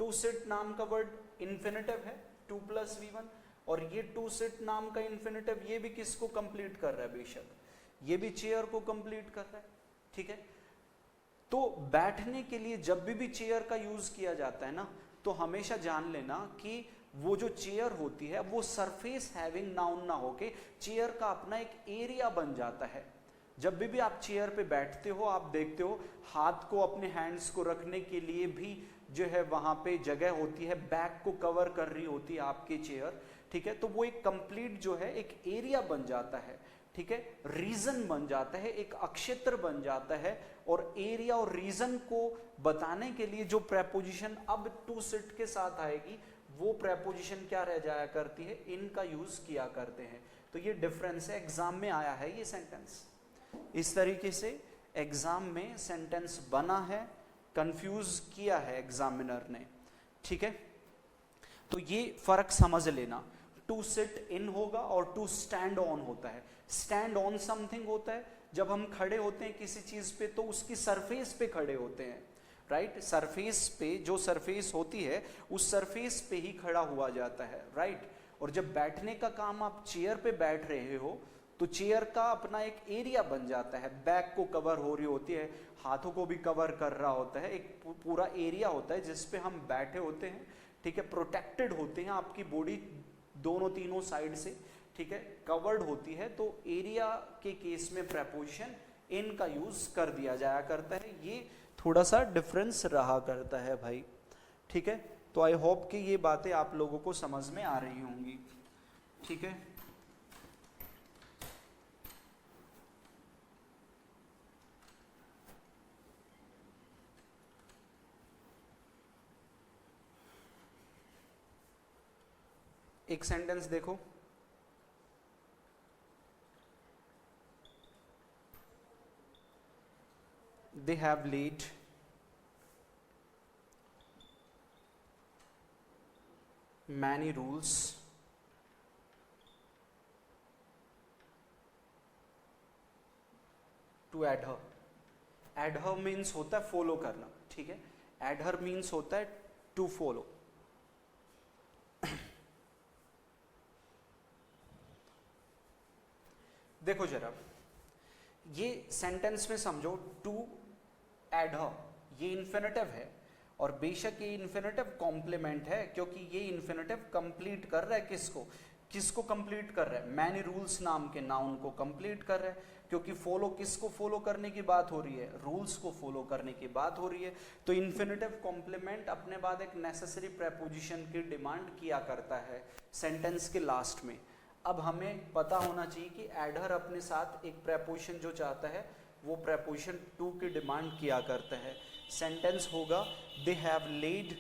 S1: टू सिट नाम का वर्ड इन्फिनेटिव है 2 + V1, और ये टू सिट नाम का इन्फिनेटिव ये भी किसको कंप्लीट कर रहा है, बेशक ये भी चेयर को कंप्लीट कर रहा है, ठीक है। तो बैठने के लिए जब भी चेयर का यूज किया जाता है ना, तो हमेशा जान लेना कि वो जो चेयर होती है वो सरफेस हैविंग नाउन ना होके चेयर का अपना एक एरिया बन जाता है। जब भी आप चेयर पे बैठते हो आप देखते हो हाथ को अपने हैंड्स को रखने के लिए भी जो है वहां पे जगह होती है, बैक को कवर कर रही होती है आपकी चेयर, ठीक है। तो वो एक कंप्लीट जो है एक एरिया बन जाता है, ठीक है, रीजन बन जाता है, एक अक्षेत्र बन जाता है। और एरिया और रीजन को बताने के लिए जो प्रेपोजिशन अब टू सिट के साथ आएगी वो प्रेपोजिशन क्या रह जाया करती है, इनका यूज किया करते हैं। तो ये डिफरेंस है, एग्जाम में आया है ये सेंटेंस, इस तरीके से एग्जाम में सेंटेंस बना है, कंफ्यूज किया है एग्जामिनर ने, ठीक है। तो ये फर्क समझ लेना, टू सिट इन होगा और टू स्टैंड ऑन होता है। स्टैंड ऑन समथिंग होता है जब हम खड़े होते हैं किसी चीज पे तो उसकी सरफेस पे खड़े होते हैं, राइट। सरफेस पे जो सरफेस होती है उस सरफेस पे ही खड़ा हुआ जाता है, राइट। और जब बैठने का काम आप चेयर पे बैठ रहे हो तो चेयर का अपना एक एरिया बन जाता है, बैक को कवर हो रही होती है, हाथों को भी कवर कर रहा होता है, एक पूरा एरिया होता है जिसपे हम बैठे होते हैं, ठीक है। प्रोटेक्टेड होते हैं, आपकी बॉडी दोनों तीनों साइड से, ठीक है, कवर्ड होती है। तो एरिया के केस में प्रेपोजिशन इन का यूज कर दिया जाया करता है। ये थोड़ा सा डिफरेंस रहा करता है भाई, ठीक है। तो आई होप कि ये बातें आप लोगों को समझ में आ रही होंगी, ठीक है। एक सेंटेंस देखो, they have laid many rules to adhere। adhere means होता है फॉलो करना, ठीक है। adhere means होता है टू फॉलो। देखो जरा ये सेंटेंस में समझो, टू एडहर ये इन्फिनेटिव है और बेशक ये इन्फिनेटिव कॉम्प्लीमेंट है क्योंकि ये इन्फिनेटिव कंप्लीट कर रहा है किसको कंप्लीट कर रहा है, मैनी रूल्स नाम के नाउन को कंप्लीट कर रहा है। क्योंकि फॉलो किसको फॉलो करने की बात हो रही है, रूल्स को फॉलो करने की बात हो रही है। तो इन्फिनेटिव कॉम्प्लीमेंट अपने बाद एक नेसेसरी प्रेपोजिशन की डिमांड किया करता है सेंटेंस के लास्ट में। अब हमें पता होना चाहिए कि एडहर अपने साथ एक प्रेपोजिशन जो चाहता है वो प्रेपोजिशन टू की डिमांड किया करता है। सेंटेंस होगा they have laid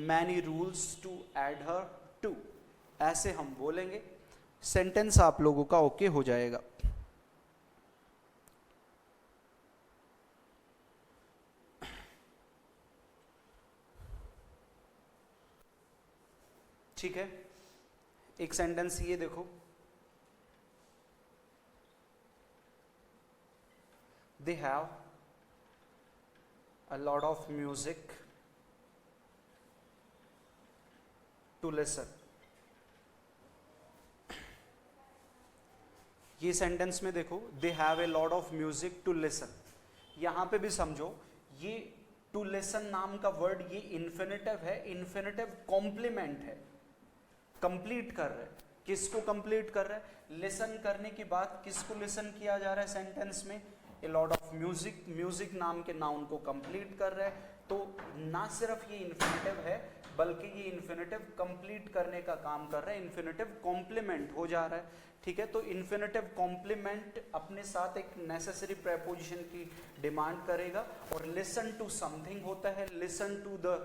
S1: many rules to adhere to, ऐसे हम बोलेंगे, सेंटेंस आप लोगों का ओके हो जाएगा। ठीक है, एक सेंटेंस ये देखो, they have a lot of music to listen। ये सेंटेंस में देखो they have a lot of music to listen, यहां पे भी समझो ये to listen नाम का वर्ड ये इन्फिनेटिव है, इन्फिनेटिव कॉम्प्लीमेंट है, कंप्लीट कर रहा है। किसको कंप्लीट कर रहा है, लिसन करने की बात किसको लिसन किया जा रहा है सेंटेंस में, a lot of music, music नाम के नाउन को कंप्लीट कर रहा है। तो ना सिर्फ ये इन्फिनेटिव है बल्कि ये इन्फिनेटिव कंप्लीट करने का काम कर रहा है, इन्फिनेटिव कॉम्प्लीमेंट हो जा रहा है, ठीक है। तो इन्फिनेटिव कॉम्प्लीमेंट अपने साथ एक नेसेसरी प्रेपोजिशन की डिमांड करेगा। और लिसन टू समथिंग होता है, लिसन टू द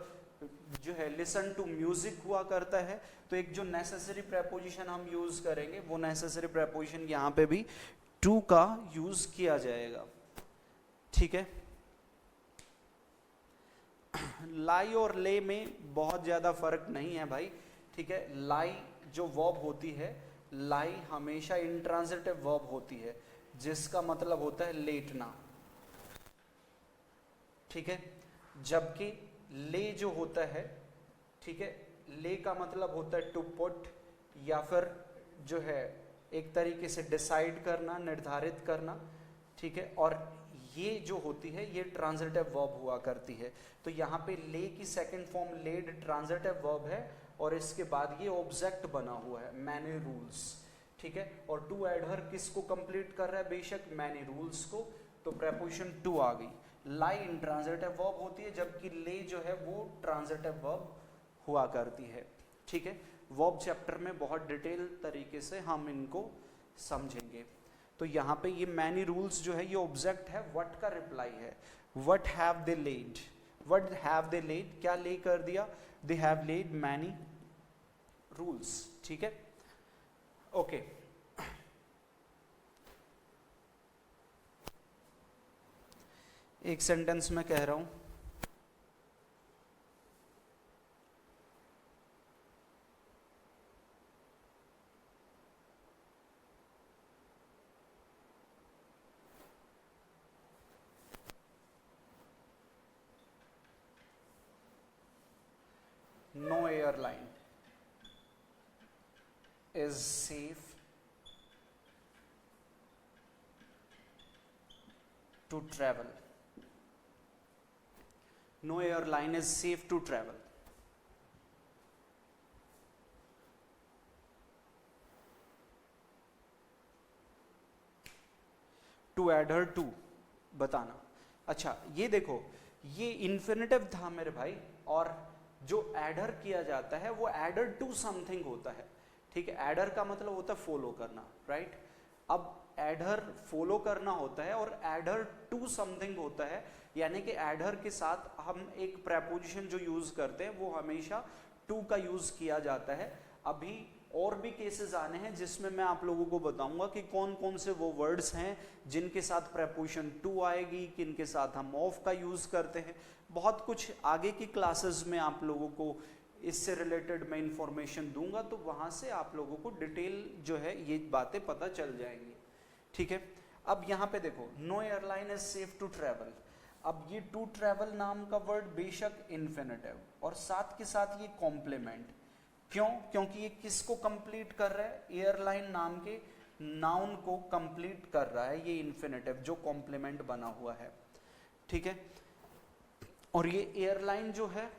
S1: जो है लिसन टू म्यूजिक हुआ करता है। तो एक जो नेसेसरी प्रेपोजिशन हम यूज करेंगे वो नेसेसरी प्रेपोजिशन यहाँ पे भी टू का यूज किया जाएगा, ठीक है। लाई और ले में बहुत ज्यादा फर्क नहीं है भाई, ठीक है। लाई जो वर्ब होती है, लाई हमेशा इंट्रांजिटिव वर्ब होती है जिसका मतलब होता है लेटना, ठीक है। जबकि ले जो होता है, ठीक है, ले का मतलब होता है टू पुट या फिर जो है एक तरीके से डिसाइड करना, निर्धारित करना, ठीक है। और ये जो होती है ये ट्रांजिटिव वर्ब हुआ करती है। तो यहाँ पे ले की second form laid transitive verb है और इसके बाद ये ऑब्जेक्ट बना हुआ है मैनी रूल्स, ठीक है। और टू एडहर किसको कंप्लीट कर रहा है, बेशक मैनी रूल्स को, तो प्रेपोजिशन टू आ गई। लाई इंट्रांजिटिव वर्ब होती है जबकि ले जो है वो ट्रांजिटिव वर्ब हुआ करती है, ठीक है। वर्ब चैप्टर में बहुत डिटेल तरीके से हम इनको समझेंगे। तो यहाँ पे ये मैनी रूल्स जो है ये ऑब्जेक्ट है, व्हाट का रिप्लाई है, what have they laid, what have they laid, क्या ले कर दिया, they have laid many rules, ठीक है, ओके। एक सेंटेंस में कह रहा हूं, no airline is safe to travel. No airline is safe to travel. To adhere to बताना। अच्छा ये देखो, ये इन्फिनेटिव था मेरे भाई, और जो एडर किया जाता है वो एडर टू समथिंग होता है, ठीक है। एडर का मतलब होता है फॉलो करना, राइट। अब एडर फॉलो करना होता है और एडर टू समथिंग होता है, यानी कि एडर के साथ हम एक प्रेपोजिशन जो यूज करते हैं वो हमेशा टू का यूज किया जाता है। अभी और भी केसेस आने हैं जिसमें मैं आप लोगों को बताऊंगा कि कौन कौन से वो वर्ड्स हैं जिनके साथ प्रेपोजिशन टू आएगी, किनके साथ हम ऑफ का यूज करते हैं। बहुत कुछ आगे की क्लासेस में आप लोगों को इससे रिलेटेड मैं इंफॉर्मेशन दूंगा, तो वहां से आप लोगों को डिटेल जो है ये बातें पता चल जाएंगी, ठीक है। अब यहाँ पे देखो, no airline is safe to travel. अब ये टू ट्रेवल नाम का वर्ड बेशक इन्फिनेटिव और साथ के साथ ये कॉम्प्लीमेंट, क्यों, क्योंकि ये किसको कंप्लीट कर रहा है, एयरलाइन नाम के नाउन को कंप्लीट कर रहा है ये इन्फिनेटिव जो कॉम्प्लीमेंट बना हुआ है, ठीक है। और ये एयरलाइन जो है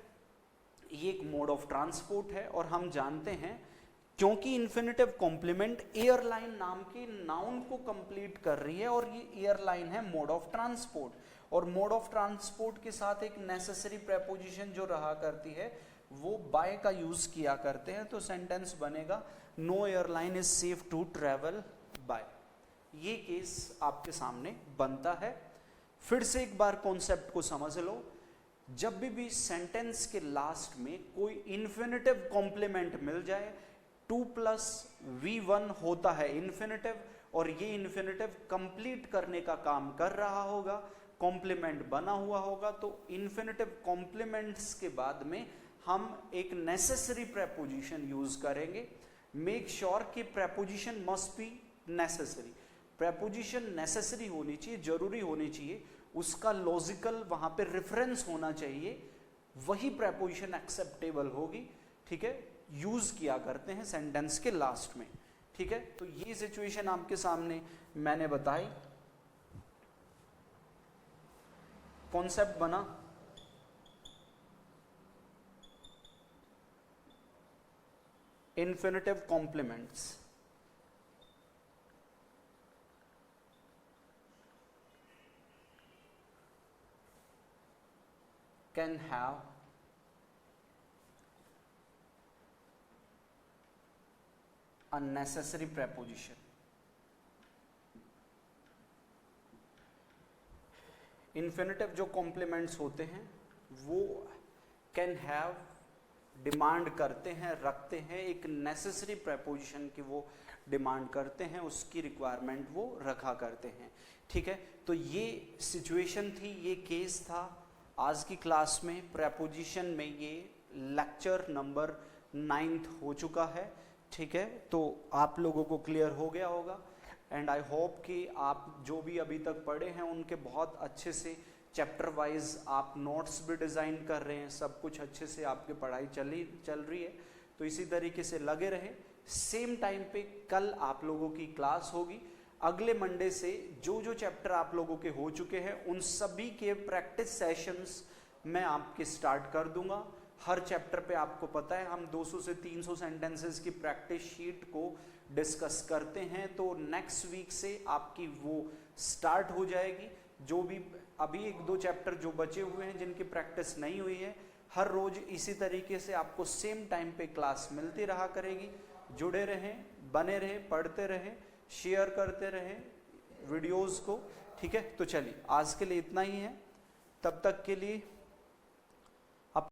S1: ये एक मोड ऑफ ट्रांसपोर्ट है, और हम जानते हैं क्योंकि इन्फिनेटिव कॉम्प्लीमेंट एयरलाइन नाम के नाउन को कंप्लीट कर रही है, और ये एयरलाइन है मोड ऑफ ट्रांसपोर्ट, और मोड ऑफ ट्रांसपोर्ट के साथ एक नेसेसरी प्रेपोजिशन जो रहा करती है वो बाय का यूज किया करते हैं। तो सेंटेंस बनेगा no airline is safe to travel by. ये केस आपके सामने बनता है। फिर से एक बार कॉन्सेप्ट को समझ लो, जब भी सेंटेंस के लास्ट में कोई इन्फिनेटिव कॉम्प्लीमेंट मिल जाए, 2 प्लस V1 होता है इन्फिनेटिव, और ये इन्फिनेटिव कंप्लीट करने का काम कर रहा होगा, कॉम्प्लीमेंट बना हुआ होगा, तो इन्फिनेटिव कॉम्प्लीमेंट्स के बाद में हम एक नेसेसरी प्रेपोजिशन यूज करेंगे। मेक श्योर कि preposition must be necessary, preposition necessary होनी चाहिए, जरूरी होनी चाहिए, उसका लॉजिकल वहां पे रेफरेंस होना चाहिए, वही प्रेपोजिशन एक्सेप्टेबल होगी, ठीक है। यूज किया करते हैं सेंटेंस के लास्ट में, ठीक है। तो ये सिचुएशन आपके सामने मैंने बताई, कॉन्सेप्ट बना। Infinitive complements, can have a necessary preposition. Infinitive जो कॉम्प्लीमेंट्स होते हैं वो कैन हैव डिमांड करते हैं, रखते हैं, एक नेसेसरी प्रेपोजिशन की वो डिमांड करते हैं, उसकी रिक्वायरमेंट वो रखा करते हैं, ठीक है। तो ये सिचुएशन थी, ये केस था आज की क्लास में। प्रेपोजिशन में ये लेक्चर नंबर 9 हो चुका है, ठीक है। तो आप लोगों को क्लियर हो गया होगा, एंड आई होप कि आप जो भी अभी तक पढ़े हैं उनके बहुत अच्छे से चैप्टर वाइज आप नोट्स भी डिज़ाइन कर रहे हैं, सब कुछ अच्छे से आपकी पढ़ाई चल रही है। तो इसी तरीके से लगे रहें। सेम टाइम पे कल आप लोगों की क्लास होगी। अगले मंडे से जो जो चैप्टर आप लोगों के हो चुके हैं उन सभी के प्रैक्टिस सेशंस मैं आपके स्टार्ट कर दूंगा। हर चैप्टर पे आपको पता है हम 200 से 300 सेंटेंसेस की प्रैक्टिस शीट को डिस्कस करते हैं, तो नेक्स्ट वीक से आपकी वो स्टार्ट हो जाएगी। जो भी अभी 1-2 चैप्टर जो बचे हुए हैं जिनकी प्रैक्टिस नहीं हुई है, हर रोज इसी तरीके से आपको सेम टाइम पे क्लास मिलती रहा करेगी। जुड़े रहें, बने रहें, पढ़ते रहें, शेयर करते रहें वीडियोस को, ठीक है। तो चलिए आज के लिए इतना ही है, तब तक के लिए